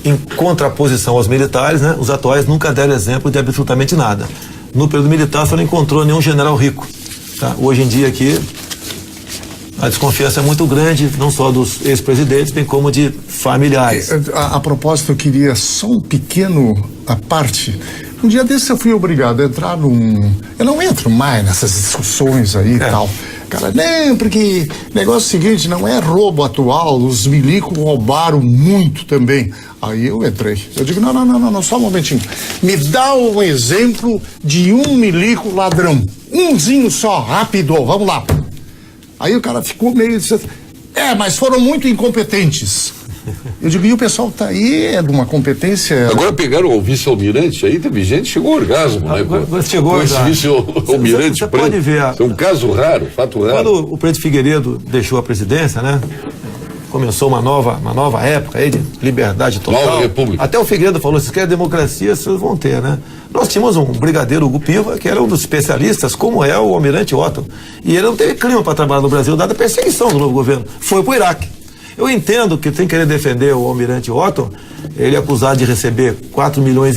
em contraposição aos militares, né, os atuais nunca deram exemplo de absolutamente nada. No período militar, você não encontrou nenhum general rico. Tá? Hoje em dia aqui, a desconfiança é muito grande, não só dos ex-presidentes, bem como de familiares. A propósito, eu queria só um pequeno parte. Um dia desses eu fui obrigado a entrar num... Eu não entro mais nessas discussões aí e tal. Cara, não, porque negócio seguinte, não é roubo atual, os milicos roubaram muito também. Aí eu entrei. Eu digo, não, só um momentinho. Me dá um exemplo de um milico ladrão. Umzinho só, rápido, vamos lá. Aí o cara ficou meio... mas foram muito incompetentes. Eu digo, e o pessoal tá aí, é de uma competência... Agora pegaram o vice-almirante, aí teve gente que chegou ao orgasmo, né? Chegou com esse vice-almirante Você pode ver... É um caso raro, fato raro. Quando o presidente Figueiredo deixou a presidência, né? Começou uma nova época aí de liberdade total. Nova república. Até o Figueiredo falou, se quer democracia, vocês vão ter, né? Nós tínhamos um brigadeiro, Hugo Piva, que era um dos especialistas, como é o almirante Otto. E ele não teve clima para trabalhar no Brasil, dada a perseguição do novo governo. Foi pro Iraque. Eu entendo que, sem querer defender o almirante Otto, ele é acusado de receber 4,5 milhões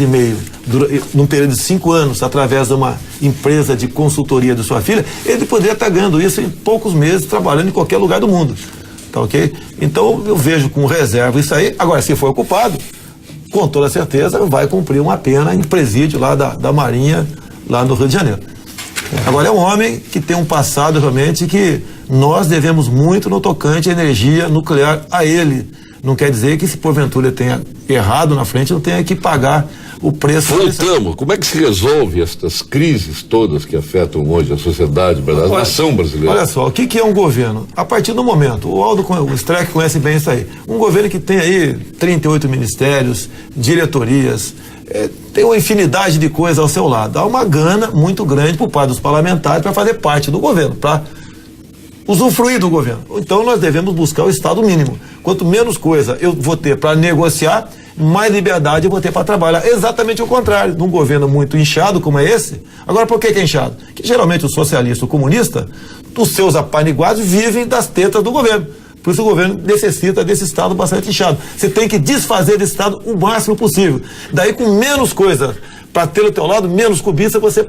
num período de 5 anos, através de uma empresa de consultoria de sua filha. Ele poderia estar ganhando isso em poucos meses, trabalhando em qualquer lugar do mundo. Tá ok? Então eu vejo com reserva isso aí. Agora, se for ocupado, com toda certeza vai cumprir uma pena em presídio lá da Marinha, lá no Rio de Janeiro. Agora é um homem que tem um passado realmente que nós devemos muito no tocante à energia nuclear a ele. Não quer dizer que se porventura ele tenha errado na frente, não tenha que pagar o preço. Voltamos. Como é que se resolve estas crises todas que afetam hoje a sociedade brasileira, a nação brasileira? Olha só, o que é um governo? A partir do momento, o Streck conhece bem isso aí, um governo que tem aí 38 ministérios, diretorias, tem uma infinidade de coisas ao seu lado. Há uma gana muito grande por parte dos parlamentares para fazer parte do governo, para usufruir do governo. Então nós devemos buscar o estado mínimo. Quanto menos coisa eu vou ter para negociar, mais liberdade eu vou ter para trabalhar. Exatamente o contrário, num governo muito inchado como é esse. Agora, por que é inchado? Que geralmente o socialista, o comunista, os seus apaniguados vivem das tetas do governo. Por isso o governo necessita desse estado bastante inchado. Você tem que desfazer desse estado o máximo possível. Daí, com menos coisa para ter ao teu lado, menos cobiça, você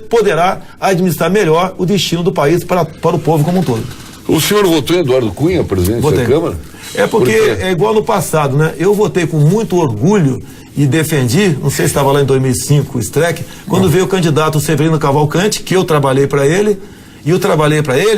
poderá administrar melhor o destino do país para o povo como um todo. O senhor votou em Eduardo Cunha, presidente da Câmara? É porque é igual no passado, né? Eu votei com muito orgulho e defendi, não sei se estava lá em 2005, o Streck, quando veio o candidato Severino Cavalcante, que eu trabalhei para ele,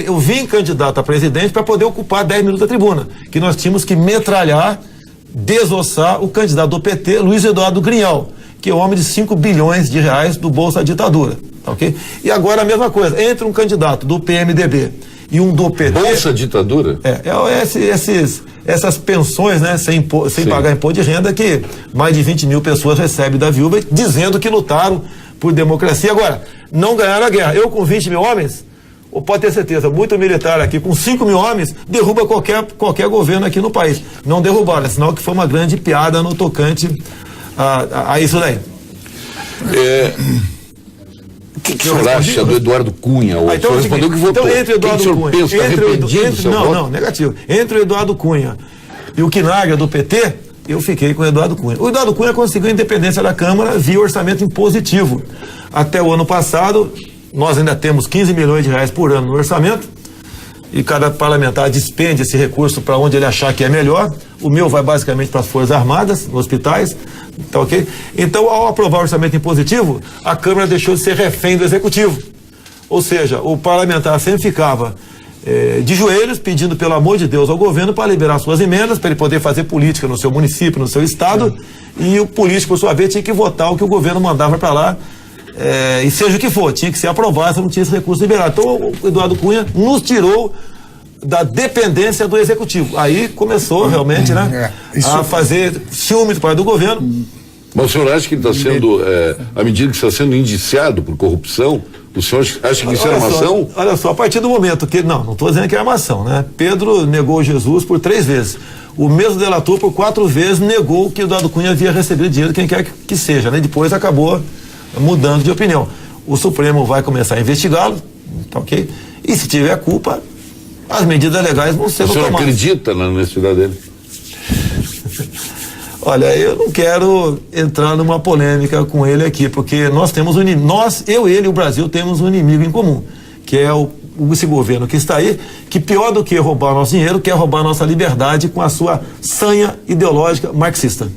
eu vim candidato a presidente para poder ocupar 10 minutos da tribuna, que nós tínhamos que metralhar, desossar o candidato do PT, Luiz Eduardo Grinhal, que é o homem de 5 bilhões de reais do bolso da ditadura, tá ok? E agora a mesma coisa, entre um candidato do PMDB e um do PT... Bolsa ditadura? Essas pensões, né, sem pagar imposto de renda, que mais de 20 mil pessoas recebem da viúva, dizendo que lutaram por democracia. Agora, não ganharam a guerra. Eu com 20 mil homens, pode ter certeza, muito militar aqui, com 5 mil homens, derruba qualquer governo aqui no país. Não derrubaram, é sinal que foi uma grande piada no tocante a isso daí. O que o senhor acha do Eduardo Cunha? O senhor respondeu que votou. Então, entre o Eduardo Cunha... Pensa, não, negativo. Entre o Eduardo Cunha e o Quinaglia do PT, eu fiquei com o Eduardo Cunha. O Eduardo Cunha conseguiu a independência da Câmara via orçamento impositivo. Até o ano passado, nós ainda temos 15 milhões de reais por ano no orçamento, e cada parlamentar despende esse recurso para onde ele achar que é melhor. O meu vai basicamente para as Forças Armadas, nos hospitais, tá ok? Então, ao aprovar o orçamento impositivo, a Câmara deixou de ser refém do Executivo. Ou seja, o parlamentar sempre ficava de joelhos, pedindo pelo amor de Deus ao governo para liberar suas emendas, para ele poder fazer política no seu município, no seu estado, e o político, por sua vez, tinha que votar o que o governo mandava para lá, e seja o que for, tinha que ser aprovado, se não tinha esse recurso liberado. Então o Eduardo Cunha nos tirou da dependência do Executivo. Aí começou realmente, né, a fazer ciúme do governo. Mas o senhor acha que ele está sendo, à medida que está sendo indiciado por corrupção, o senhor acha que isso é armação? Olha só, a partir do momento que... Não estou dizendo que é armação, né? Pedro negou Jesus por 3 vezes. O mesmo delator por 4 vezes negou que o Eduardo Cunha havia recebido dinheiro de quem quer que seja, né? Depois acabou mudando de opinião. O Supremo vai começar a investigá-lo, tá ok? E se tiver culpa, as medidas legais vão ser tomadas. O senhor acredita na honestidade dele? Olha, eu não quero entrar numa polêmica com ele aqui, porque nós temos eu, ele e o Brasil temos um inimigo em comum, que é esse governo que está aí, que pior do que roubar nosso dinheiro, quer roubar nossa liberdade com a sua sanha ideológica marxista.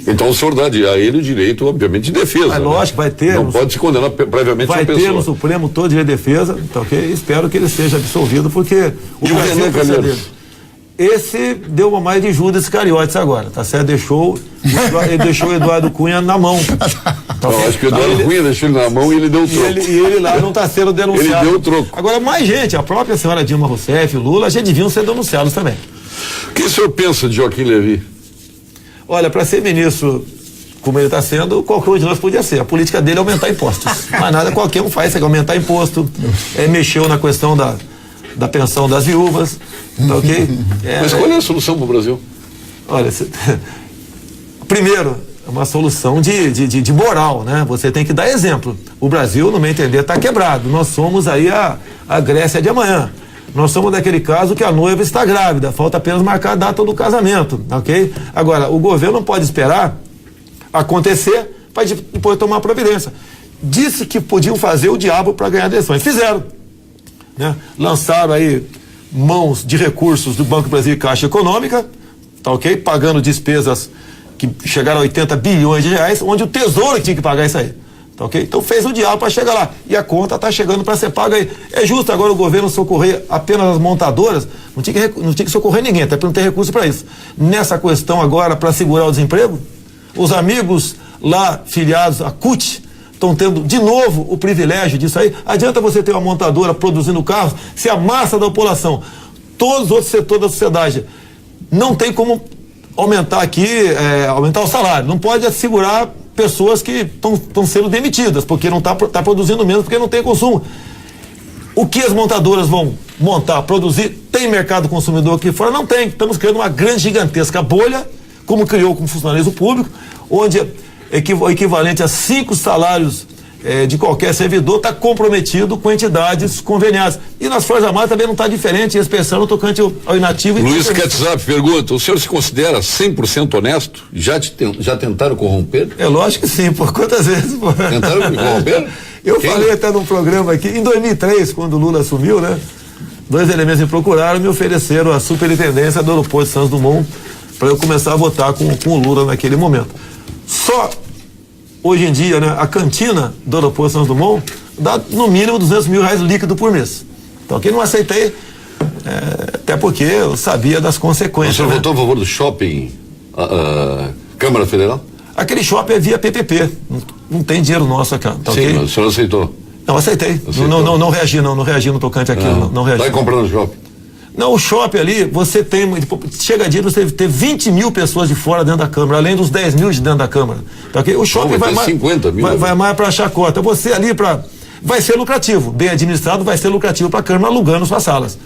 Então o senhor dá a ele o direito, obviamente, de defesa. É lógico, vai ter. Não pode se condenar previamente uma pessoa. Vai ter no Supremo todo direito de defesa, então, okay? Espero que ele seja absolvido, porque o Renan Calheiros? Esse deu uma mais de Judas Iscariotes agora, tá certo? Ele deixou o Eduardo Cunha na mão. Tá, eu acho que o Eduardo Cunha deixou ele na mão e ele deu o troco. E ele lá não está sendo denunciado. Ele deu o troco. Agora, mais gente, a própria senhora Dilma Rousseff, o Lula, já deviam ser denunciados também. O que o senhor pensa de Joaquim Levy? Olha, para ser ministro, como ele está sendo, qualquer um de nós podia ser. A política dele é aumentar impostos. Mas nada qualquer um faz, é aumentar imposto, mexeu na questão da pensão das viúvas, tá ok? Mas qual é a solução para o Brasil? Olha, primeiro, é uma solução de moral, né? Você tem que dar exemplo. O Brasil, no meu entender, está quebrado. Nós somos aí a Grécia de amanhã. Nós somos daquele caso que a noiva está grávida, falta apenas marcar a data do casamento, ok? Agora, o governo não pode esperar acontecer para depois tomar providência. Disse que podiam fazer o diabo para ganhar eleições. Fizeram. Né? Lançaram aí mãos de recursos do Banco do Brasil e Caixa Econômica, tá ok? Pagando despesas que chegaram a 80 bilhões de reais, onde o Tesouro tinha que pagar isso aí, tá ok? Então fez o diabo para chegar lá, e a conta tá chegando para ser paga aí. É justo agora o governo socorrer apenas as montadoras? Não tinha que socorrer ninguém, até porque não tem recurso para isso. Nessa questão agora, para segurar o desemprego, os amigos lá filiados à CUT estão tendo de novo o privilégio disso aí. Adianta você ter uma montadora produzindo carros se a massa da população, todos os outros setores da sociedade, não tem como aumentar aqui, aumentar o salário. Não pode assegurar pessoas que estão sendo demitidas, porque não tá produzindo menos, porque não tem consumo. O que as montadoras vão montar, produzir, tem mercado consumidor aqui fora? Não tem. Estamos criando uma grande, gigantesca bolha, como criou com o funcionalismo público, onde o equivalente a 5 salários de qualquer servidor está comprometido com entidades conveniadas. E nas Forças Armadas também não está diferente, expressão no tocante ao inativo. Luiz Katzap pergunta, o senhor se considera 100% honesto? Já tentaram corromper? É lógico que sim, por quantas vezes? Tentaram me corromper? Eu falei até num programa aqui, em 2003, quando o Lula assumiu, né? 2 elementos me procuraram e me ofereceram a superintendência do aeroporto de Santos Dumont para eu começar a votar com o Lula naquele momento. Só hoje em dia, né, a cantina do aeroporto Santos Dumont dá no mínimo 200 mil reais líquido por mês. Então aqui não aceitei, até porque eu sabia das consequências. O senhor votou a favor do shopping Câmara Federal? Aquele shopping é via PPP, não tem dinheiro nosso aqui. Tá? Sim, okay? mas o senhor aceitou? Não, aceitei. Não reagi no tocante àquilo, não reagi. Vai comprando no shopping? Não, o shopping ali, você tem, chega dia você ter 20 mil pessoas de fora dentro da Câmara, além dos 10 mil de dentro da Câmara. Tá, okay? O shopping vai mais, 50 mil, vai mais para a chacota. Você ali vai ser lucrativo, bem administrado, vai ser lucrativo para a Câmara alugando suas salas.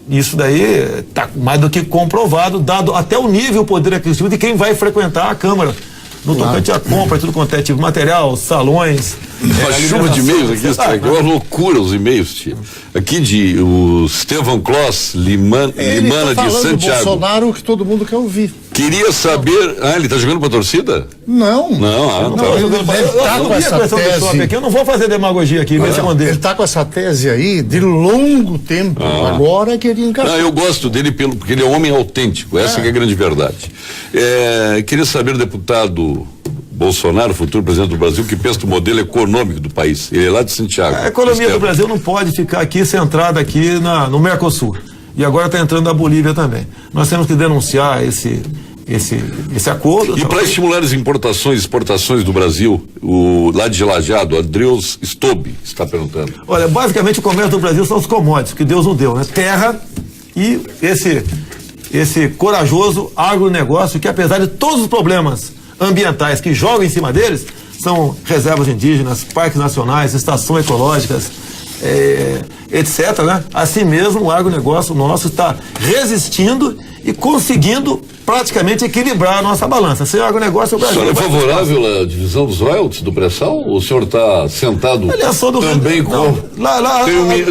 Isso daí está mais do que comprovado, dado até o nível, o poder aquisitivo de quem vai frequentar a Câmara. No tocante à compra, tudo quanto é tipo material, salões. Uma chuva de e-mails aqui, é uma loucura os e-mails, tio. Aqui o Stefan Kloss, Limana de Santiago. Bolsonaro que todo mundo quer ouvir. Queria saber. ele tá jogando pra torcida? Não. Ele tá com essa tese. Aqui. Eu não vou fazer demagogia aqui, me responder. Ele tá com essa tese aí de longo tempo. Agora que ele encaixou. Eu gosto dele porque ele é um homem autêntico. Essa que é a grande verdade. Queria saber, deputado Bolsonaro, futuro presidente do Brasil, que pensa do modelo econômico do país. Ele é lá de Santiago. A economia do Brasil não pode ficar aqui centrada aqui no Mercosul. E agora está entrando a Bolívia também. Nós temos que denunciar esse acordo. E para estimular as importações e exportações do Brasil, lá de Lajeado, Andreus Stobe está perguntando. Olha, basicamente o comércio do Brasil são os commodities, que Deus não deu, né? Terra e esse corajoso agronegócio que, apesar de todos os problemas ambientais que jogam em cima deles, são reservas indígenas, parques nacionais, estações ecológicas, etc, né? Assim mesmo o agronegócio nosso está resistindo e conseguindo praticamente equilibrar a nossa balança. Sem agronegócio, o Brasil... O senhor é favorável à divisão dos royalties do pré-sal? Ou o senhor está sentado também com...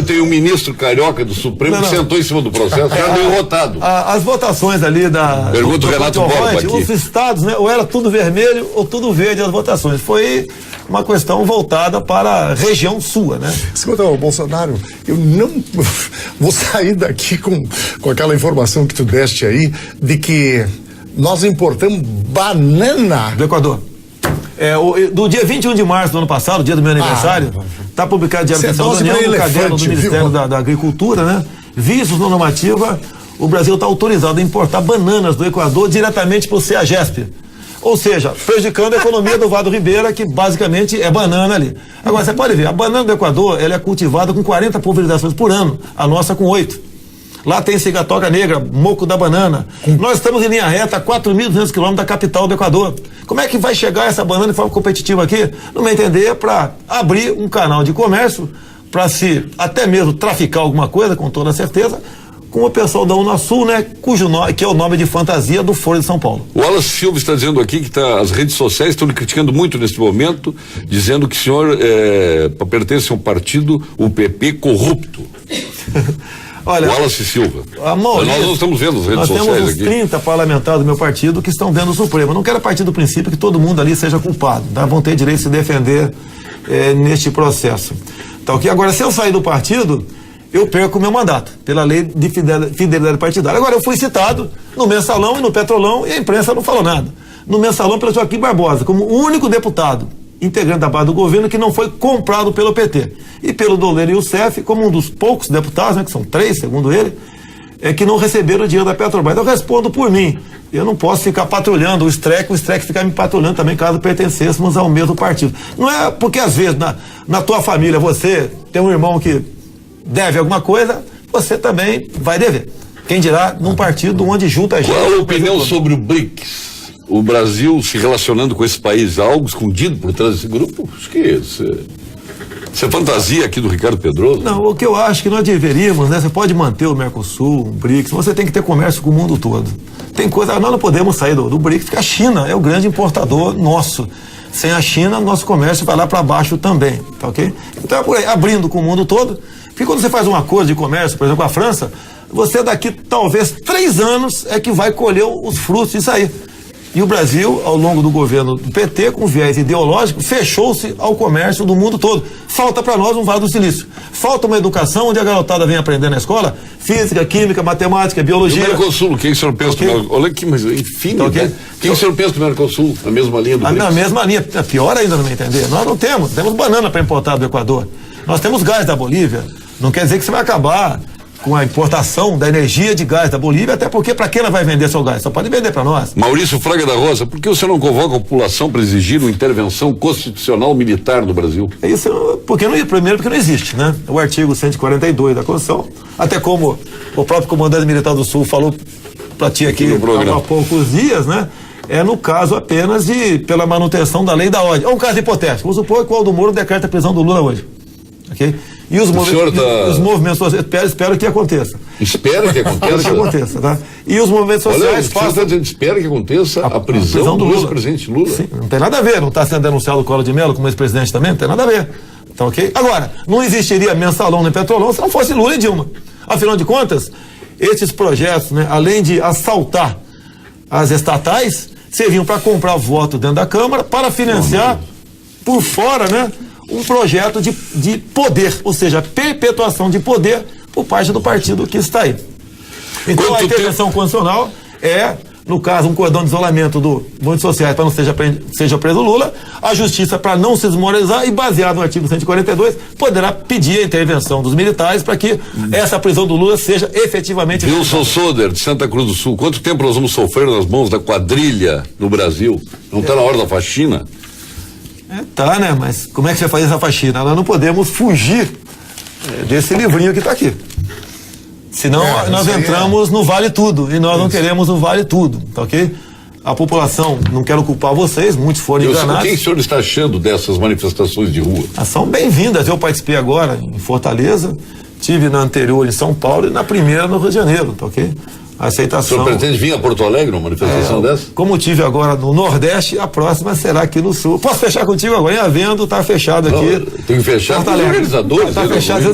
Tem um ministro carioca do Supremo que sentou em cima do processo, já derrotado. As votações ali da... Pergunta o Renato Borba aqui. Os estados, né? Ou era tudo vermelho ou tudo verde as votações. Foi uma questão voltada para a região sul, né? Escuta, Bolsonaro, eu não vou sair daqui com aquela informação que tu deste aí, de que nós importamos banana do Equador. Do dia 21 de março do ano passado, dia do meu aniversário, está publicado Diário Oficial da União, no caderno do Ministério da Agricultura, né? Vistos na normativa, o Brasil está autorizado a importar bananas do Equador diretamente para o CEAGESP. Ou seja, prejudicando a economia do Vado Ribeira, que basicamente é banana ali. Agora, você pode ver, a banana do Equador, ela é cultivada com 40 pulverizações por ano, a nossa com 8. Lá tem cigatoca negra, moco da banana. Nós estamos em linha reta a 4.200 quilômetros da capital do Equador. Como é que vai chegar essa banana de forma competitiva aqui? No meu entender, para abrir um canal de comércio, para se até mesmo traficar alguma coisa, com toda certeza, com o pessoal da Unasul, né, que é o nome de fantasia do Foro de São Paulo. O Wallace Silva está dizendo aqui que as redes sociais estão lhe criticando muito nesse momento, dizendo que o senhor pertence a um partido, o PP, corrupto. Olha, Wallace Silva. Nós não estamos vendo as redes sociais aqui. Nós temos uns 30 parlamentares do meu partido que estão dentro do Supremo. Eu não quero partir do princípio que todo mundo ali seja culpado, tá? Vão ter direito de se defender neste processo. Tá, ok? Agora, se eu sair do partido, eu perco o meu mandato, pela lei de fidelidade partidária. Agora, eu fui citado no Mensalão e no Petrolão e a imprensa não falou nada. No Mensalão, pelo Joaquim Barbosa, como o único deputado integrante da base do governo que não foi comprado pelo PT. E pelo Doleiro Youssef, como um dos poucos deputados, né, que são 3, segundo ele, que não receberam o dinheiro da Petrobras. Então eu respondo por mim. Eu não posso ficar patrulhando o STREC ficar me patrulhando também caso pertencêssemos ao mesmo partido. Não é porque às vezes na tua família você tem um irmão que deve alguma coisa, você também vai dever. Quem dirá num partido onde junta a gente. Qual a opinião sobre o BRICS? O Brasil se relacionando com esse país, algo escondido por trás desse grupo? Acho que isso é fantasia aqui do Ricardo Pedroso. Não, o que eu acho que nós deveríamos, né? Você pode manter o Mercosul, o BRICS, você tem que ter comércio com o mundo todo. Tem coisa, nós não podemos sair do BRICS, porque a China é o grande importador nosso. Sem a China, nosso comércio vai lá para baixo também, tá ok? Então é por aí, abrindo com o mundo todo, porque quando você faz um acordo de comércio, por exemplo, com a França, você daqui talvez 3 anos é que vai colher os frutos disso aí. E o Brasil, ao longo do governo do PT, com viés ideológico, fechou-se ao comércio do mundo todo. Falta para nós um Vale do Silício. Falta uma educação onde a garotada vem aprender na escola física, química, matemática, biologia. E o Mercosul, o que o senhor pensa? Okay. Olha aqui, mas enfim, né? Quem o senhor pensa do Mercosul? Na mesma linha do BRICS? Na mesma linha, pior ainda, não me entender. Nós não temos banana para importar do Equador. Nós temos gás da Bolívia. Não quer dizer que você vai acabar com a importação da energia de gás da Bolívia, até porque para quem ela vai vender seu gás? Só pode vender para nós. Maurício Fraga da Rosa, por que você não convoca a população para exigir uma intervenção constitucional militar no Brasil? Isso, primeiro porque não existe, né? O artigo 142 da Constituição, até como o próprio comandante militar do Sul falou para ti aqui há poucos dias, né? É no caso apenas pela manutenção da lei da ordem. É um caso hipotético. Vamos supor que o Aldo Moro decreta a prisão do Lula hoje. Ok? E os movimentos sociais, espero que aconteça. Espera que aconteça? Espero que aconteça, tá? E os movimentos sociais espera que aconteça a prisão do ex-presidente Lula. Sim, não tem nada a ver, não está sendo denunciado o Collor de Mello como ex-presidente também, não tem nada a ver. Tá ok? Agora, não existiria Mensalão nem Petrolão se não fosse Lula e Dilma. Afinal de contas, esses projetos, né, além de assaltar as estatais, serviam para comprar voto dentro da Câmara, para financiar por fora, né, um projeto de poder, ou seja, perpetuação de poder por parte do partido que está aí. Então a intervenção constitucional é, no caso, um cordão de isolamento do movimentos sociais para não seja preso Lula, a justiça, para não se desmoralizar e baseado no artigo 142, poderá pedir a intervenção dos militares para que essa prisão do Lula seja efetivamente... Wilson Soder, de Santa Cruz do Sul, quanto tempo nós vamos sofrer nas mãos da quadrilha no Brasil? Não está na hora da faxina? Tá, né? Mas como é que você faz essa faxina? Nós não podemos fugir desse livrinho que está aqui. Senão nós entramos no Vale Tudo, e nós não queremos o Vale Tudo, tá ok? A população, não quero culpar vocês, muitos foram enganados. O que o senhor está achando dessas manifestações de rua? São bem-vindas. Eu participei agora em Fortaleza, tive na anterior em São Paulo e na primeira no Rio de Janeiro, tá ok? A aceitação. O senhor pretende vir a Porto Alegre numa manifestação dessa? Como tive agora no Nordeste, a próxima será aqui no Sul. Posso fechar contigo agora? Em Havendo, tá fechado aqui. Tem que fechar com os organizadores. Tá fechado.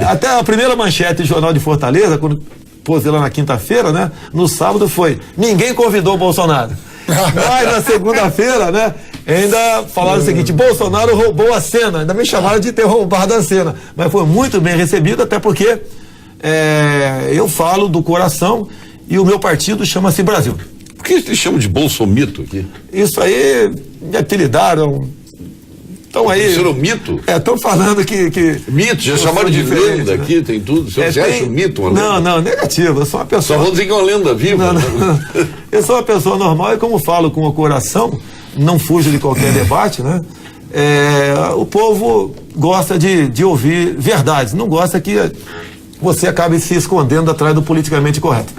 Até a primeira manchete do Jornal de Fortaleza, quando pôs lá na quinta-feira, né? No sábado foi: ninguém convidou o Bolsonaro. Mas na segunda-feira, né? Ainda falaram o seguinte: Bolsonaro roubou a cena. Ainda me chamaram de ter roubado a cena. Mas foi muito bem recebido, até porque eu falo do coração e o meu partido chama-se Brasil. Por que eles chamam de bolsomito aqui? Isso aí me apelidaram. Então aí. Isso era um mito? Estão falando que. Mito, já chamaram de lenda aqui, né? Tem tudo. Você acha um mito, uma lenda? Não, negativo. Eu sou uma pessoa. Só vou dizer que é uma lenda viva. Não. Eu sou uma pessoa normal e, como falo com o coração, não fujo de qualquer debate, né? O povo gosta de ouvir verdades, não gosta que você acabe se escondendo atrás do politicamente correto.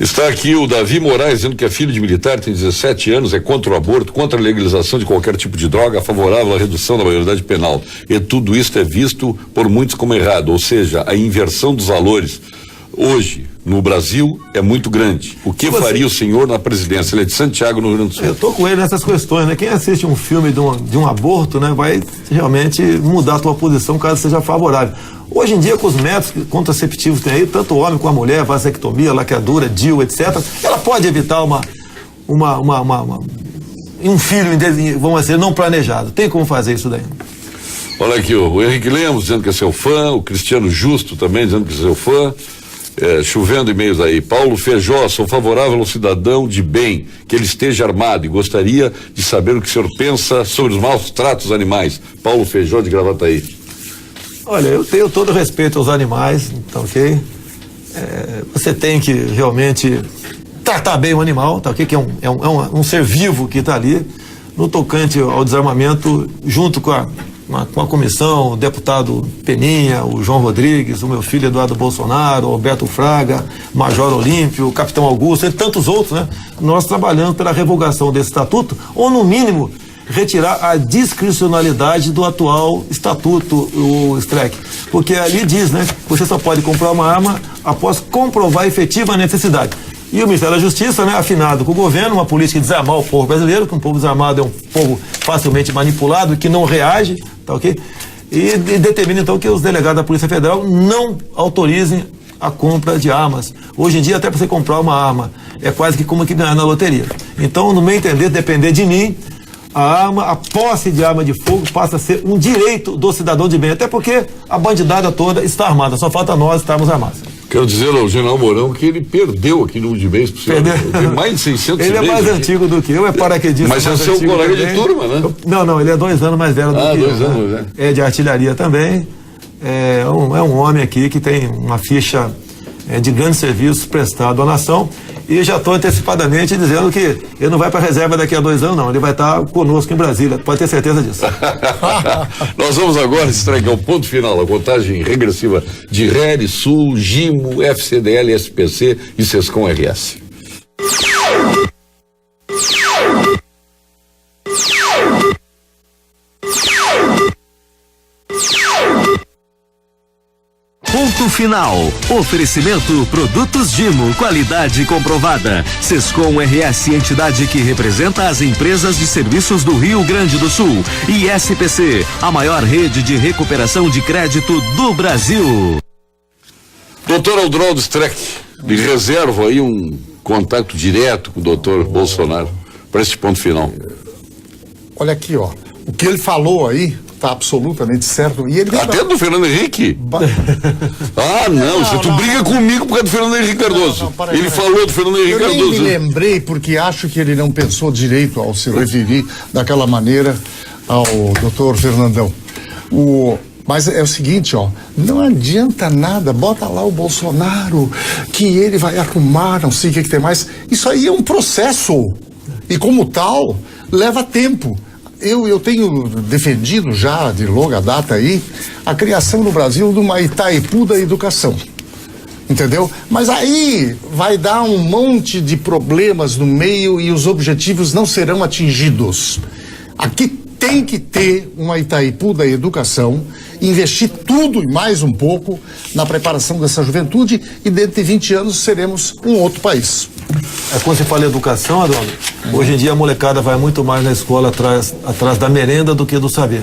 Está aqui o Davi Moraes dizendo que é filho de militar, tem 17 anos, é contra o aborto, contra a legalização de qualquer tipo de droga, favorável à redução da maioridade penal. E tudo isso é visto por muitos como errado, ou seja, a inversão dos valores hoje no Brasil é muito grande. O que faria o senhor na presidência? Ele é de Santiago, no Rio Grande do Sul. Eu estou com ele nessas questões, né? Quem assiste um filme de um aborto, né, vai realmente mudar a tua posição caso seja favorável. Hoje em dia, com os métodos contraceptivos que tem aí, tanto o homem como a mulher, vasectomia, laqueadura, DIU, etc., ela pode evitar um filho, vamos dizer, não planejado. Tem como fazer isso daí. Olha aqui, o Henrique Lemos dizendo que é seu fã, o Cristiano Justo também dizendo que é seu fã. Chovendo e-mails aí. Paulo Feijó, sou favorável ao cidadão de bem, que ele esteja armado, e gostaria de saber o que o senhor pensa sobre os maus tratos aos animais. Paulo Feijó, de Gravataí. Olha, eu tenho todo respeito aos animais, tá ok? Você tem que realmente tratar bem o animal, tá ok? Que é um ser vivo que está ali. No tocante ao desarmamento, junto com a comissão, o deputado Peninha, o João Rodrigues, o meu filho Eduardo Bolsonaro, o Alberto Fraga, Major Olímpio, o Capitão Augusto, e tantos outros, né? Nós trabalhamos pela revogação desse estatuto, ou no mínimo retirar a discricionalidade do atual estatuto, o STREC, porque ali diz, né, você só pode comprar uma arma após comprovar a efetiva necessidade. E o Ministério da Justiça, né, afinado com o governo, uma política de desarmar o povo brasileiro, que um povo desarmado é um povo facilmente manipulado, que não reage, tá ok? E determina então que os delegados da Polícia Federal não autorizem a compra de armas. Hoje em dia, até para você comprar uma arma, é quase que como que ganhar na loteria. Então, no meu entender, depender de mim, a posse de arma de fogo passa a ser um direito do cidadão de bem, até porque a bandidada toda está armada, só falta nós estarmos armados. Quero dizer ao General Mourão que ele perdeu aqui no de mês pro senhor. Tem mais de 600 Ele é mais aqui. antigo do que eu, é paraquedista. Mas é seu colega de turma, né? Não, ele é 2 anos mais velho do que eu. 2 anos, né? É de artilharia também. É um homem aqui que tem uma ficha de grandes serviços prestado à nação. E já estou antecipadamente dizendo que ele não vai para a reserva daqui a 2 anos, não. Ele vai estar conosco em Brasília, pode ter certeza disso. Nós vamos agora estregar o ponto final, a contagem regressiva de RER, Sul, GIMO, FCDL, SPC e Sescom RS. Ponto final. Oferecimento Produtos Gimo, qualidade comprovada. Sescom RS, entidade que representa as empresas de serviços do Rio Grande do Sul. E SPC, a maior rede de recuperação de crédito do Brasil. Doutor Aldroldo Streck, lhe reservo aí um contato direto com o doutor Bolsonaro para esse ponto final. Olha aqui, ó. O que ele falou aí está absolutamente certo. E ele Até do Fernando Henrique? Tu briga comigo por causa do Fernando Henrique Cardoso. Ele falou do Fernando Henrique Cardoso. Eu nem me lembrei porque acho que ele não pensou direito ao se referir daquela maneira ao doutor Fernandão. Mas é o seguinte, ó, não adianta nada, bota lá o Bolsonaro, que ele vai arrumar, não sei o que tem mais. Isso aí é um processo. E como tal, leva tempo. Eu tenho defendido já de longa data aí a criação no Brasil de uma Itaipu da educação. Entendeu? Mas aí vai dar um monte de problemas no meio e os objetivos não serão atingidos. Aqui tem que ter uma Itaipu da educação, investir tudo e mais um pouco na preparação dessa juventude e dentro de 20 anos seremos um outro país. Quando você fala em educação, Adão, hoje em dia a molecada vai muito mais na escola atrás da merenda do que do saber.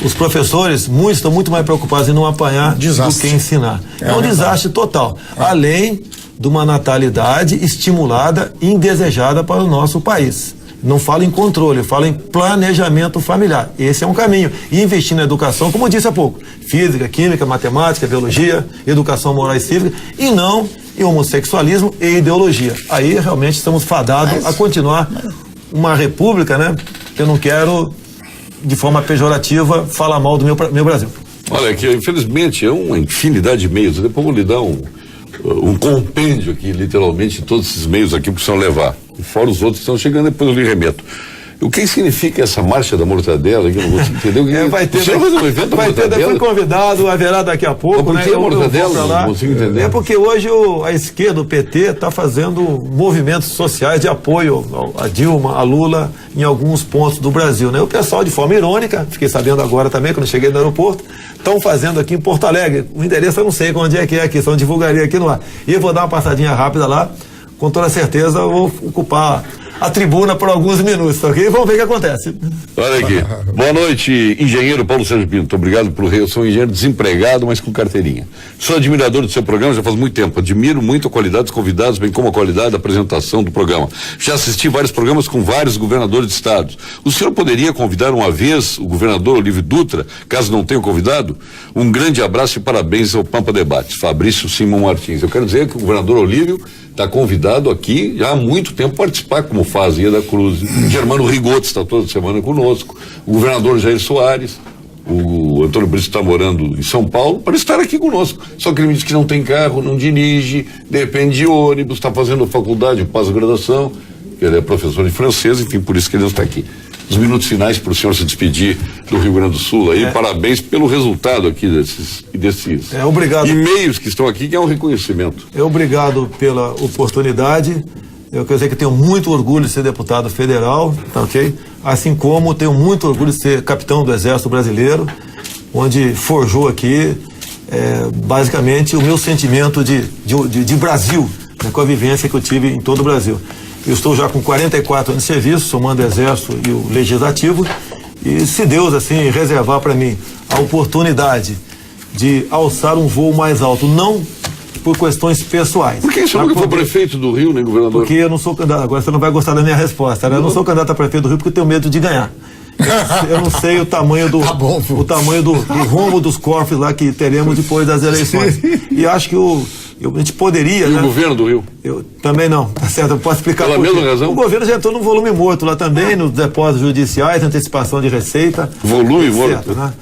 Os professores, muitos estão muito mais preocupados em não apanhar do que ensinar. É um desastre total. Além de uma natalidade estimulada e indesejada para o nosso país. Não falo em controle, eu falo em planejamento familiar. Esse é um caminho. E investir na educação, como eu disse há pouco, física, química, matemática, biologia, educação moral e cívica, e não e homossexualismo e ideologia. Aí realmente estamos fadados a continuar uma república, né? Eu não quero, de forma pejorativa, falar mal do meu Brasil. Olha, que infelizmente é uma infinidade de meios. Depois eu vou lhe dar um compêndio aqui, literalmente, de todos esses meios aqui que precisam levar. E fora os outros que estão chegando, depois eu lhe remeto. O que significa essa marcha da mortadela? Que eu não vou entender. Vai ter, um evento vai ter, fui convidado, haverá daqui a pouco. Mas por que a mortadela? Não consigo entender. É porque hoje a esquerda, o PT, está fazendo movimentos sociais de apoio a Dilma, a Lula, em alguns pontos do Brasil, né? O pessoal, de forma irônica, fiquei sabendo agora também, quando cheguei no aeroporto, estão fazendo aqui em Porto Alegre. O endereço eu não sei onde é que é aqui, só divulgaria aqui no ar. E eu vou dar uma passadinha rápida lá, com toda certeza eu vou ocupar a tribuna por alguns minutos, ok? Vamos ver o que acontece. Olha aqui. Boa noite, engenheiro Paulo Sérgio Pinto. Obrigado pelo rei. Eu sou um engenheiro desempregado, mas com carteirinha. Sou admirador do seu programa já faz muito tempo. Admiro muito a qualidade dos convidados, bem como a qualidade da apresentação do programa. Já assisti vários programas com vários governadores de estados. O senhor poderia convidar uma vez o governador Olívio Dutra, caso não tenha convidado? Um grande abraço e parabéns ao Pampa Debates. Fabrício Simão Martins. Eu quero dizer que o governador Olívio está convidado aqui já há muito tempo participar, como faz Ia da Cruz. Germano Rigotti está toda semana conosco. O governador Jair Soares. O Antônio Brito está morando em São Paulo para estar aqui conosco. Só que ele me diz que não tem carro, não dirige, depende de ônibus, está fazendo faculdade, pós-graduação. Ele é professor de francês, enfim, por isso que ele não está aqui. Os minutos finais para o senhor se despedir do Rio Grande do Sul aí, parabéns pelo resultado aqui desses obrigado. E-mails que estão aqui, que é um reconhecimento. Obrigado pela oportunidade. Eu quero dizer que tenho muito orgulho de ser deputado federal, tá ok? Assim como tenho muito orgulho de ser capitão do Exército Brasileiro, onde forjou aqui basicamente o meu sentimento de Brasil, né, com a vivência que eu tive em todo o Brasil. Eu estou já com 44 anos de serviço, somando o Exército e o Legislativo, e se Deus, assim, reservar para mim a oportunidade de alçar um voo mais alto, não por questões pessoais. Por que o senhor nunca foi prefeito do Rio, né, governador? Porque eu não sou candidato, agora você não vai gostar da minha resposta, né? Eu não sou candidato a prefeito do Rio porque eu tenho medo de ganhar. Eu não sei o tamanho do rombo dos cofres lá que teremos depois das eleições. E acho que a gente poderia, né? O governo do Rio? Eu também não, tá certo, eu posso explicar pela mesma razão? O governo já entrou num volume morto lá também, nos depósitos judiciais, antecipação de receita. Volume morto? Né?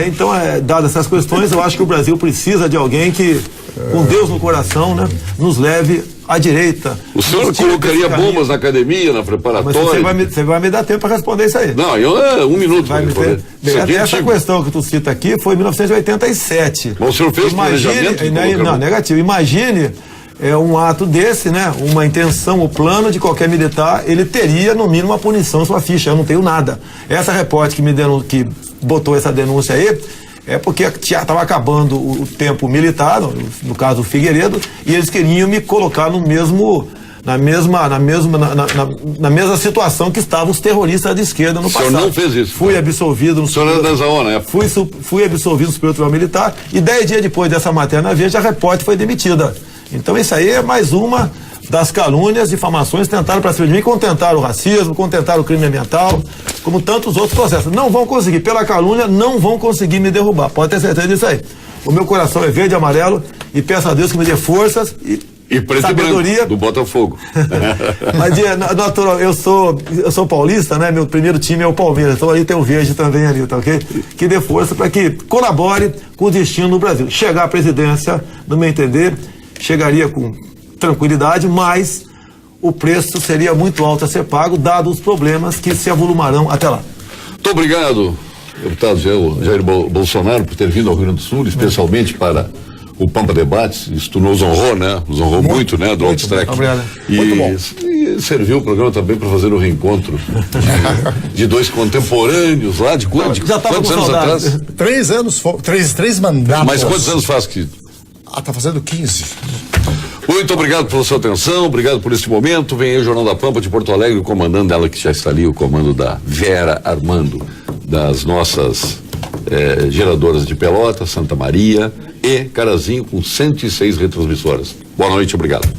Então, dadas essas questões, eu acho que o Brasil precisa de alguém que, com Deus no coração, né, nos leve à direita. O senhor colocaria bombas na academia, na preparatória? Mas você vai me dar tempo para responder isso aí. Não, um minuto. Vai me ter... Essa questão que tu cita aqui foi em 1987. Mas o senhor fez planejamento? Não, negativo. Imagine um ato desse, né? Uma intenção, o plano de qualquer militar, ele teria, no mínimo, uma punição em sua ficha. Eu não tenho nada. Essa repórter que botou essa denúncia aí, é porque já estava acabando o tempo militar, no caso o Figueiredo, e eles queriam me colocar na mesma situação que estavam os terroristas de esquerda no passado. O senhor não fez isso? Fui absolvido no Superior Tribunal Militar. Fui absolvido no Superior Tribunal Militar e 10 dias depois dessa matéria na Veja, a repórter foi demitida. Então isso aí é mais uma das calúnias, difamações, tentaram para cima de mim, contentaram o racismo, contentaram o crime ambiental, como tantos outros processos. Não vão conseguir, pela calúnia, não vão conseguir me derrubar. Pode ter certeza disso aí. O meu coração é verde e amarelo e peço a Deus que me dê forças e sabedoria. E branco, do Botafogo. Mas, natural, eu sou paulista, né? Meu primeiro time é o Palmeiras, então ali tem o verde também ali, tá ok? Que dê força para que colabore com o destino do Brasil. Chegar à presidência, no meu entender, chegaria com tranquilidade, mas o preço seria muito alto a ser pago, dado os problemas que se avolumarão até lá. Muito obrigado, deputado Jair Bolsonaro, por ter vindo ao Rio Grande do Sul, especialmente para o Pampa Debates. Isso nos honrou, né? Nos honrou muito, né? Do Outstrack. Obrigado. E serviu o programa também para fazer o reencontro de dois contemporâneos lá, de quantos anos atrás? 3 anos, 3 mandatos. Mas quantos anos faz que... tá fazendo 15. Muito obrigado pela sua atenção, obrigado por este momento. Vem aí o Jornal da Pampa de Porto Alegre, o comandante dela que já está ali, o comando da Vera Armando, das nossas geradoras de Pelotas, Santa Maria e Carazinho, com 106 retransmissoras. Boa noite, obrigado.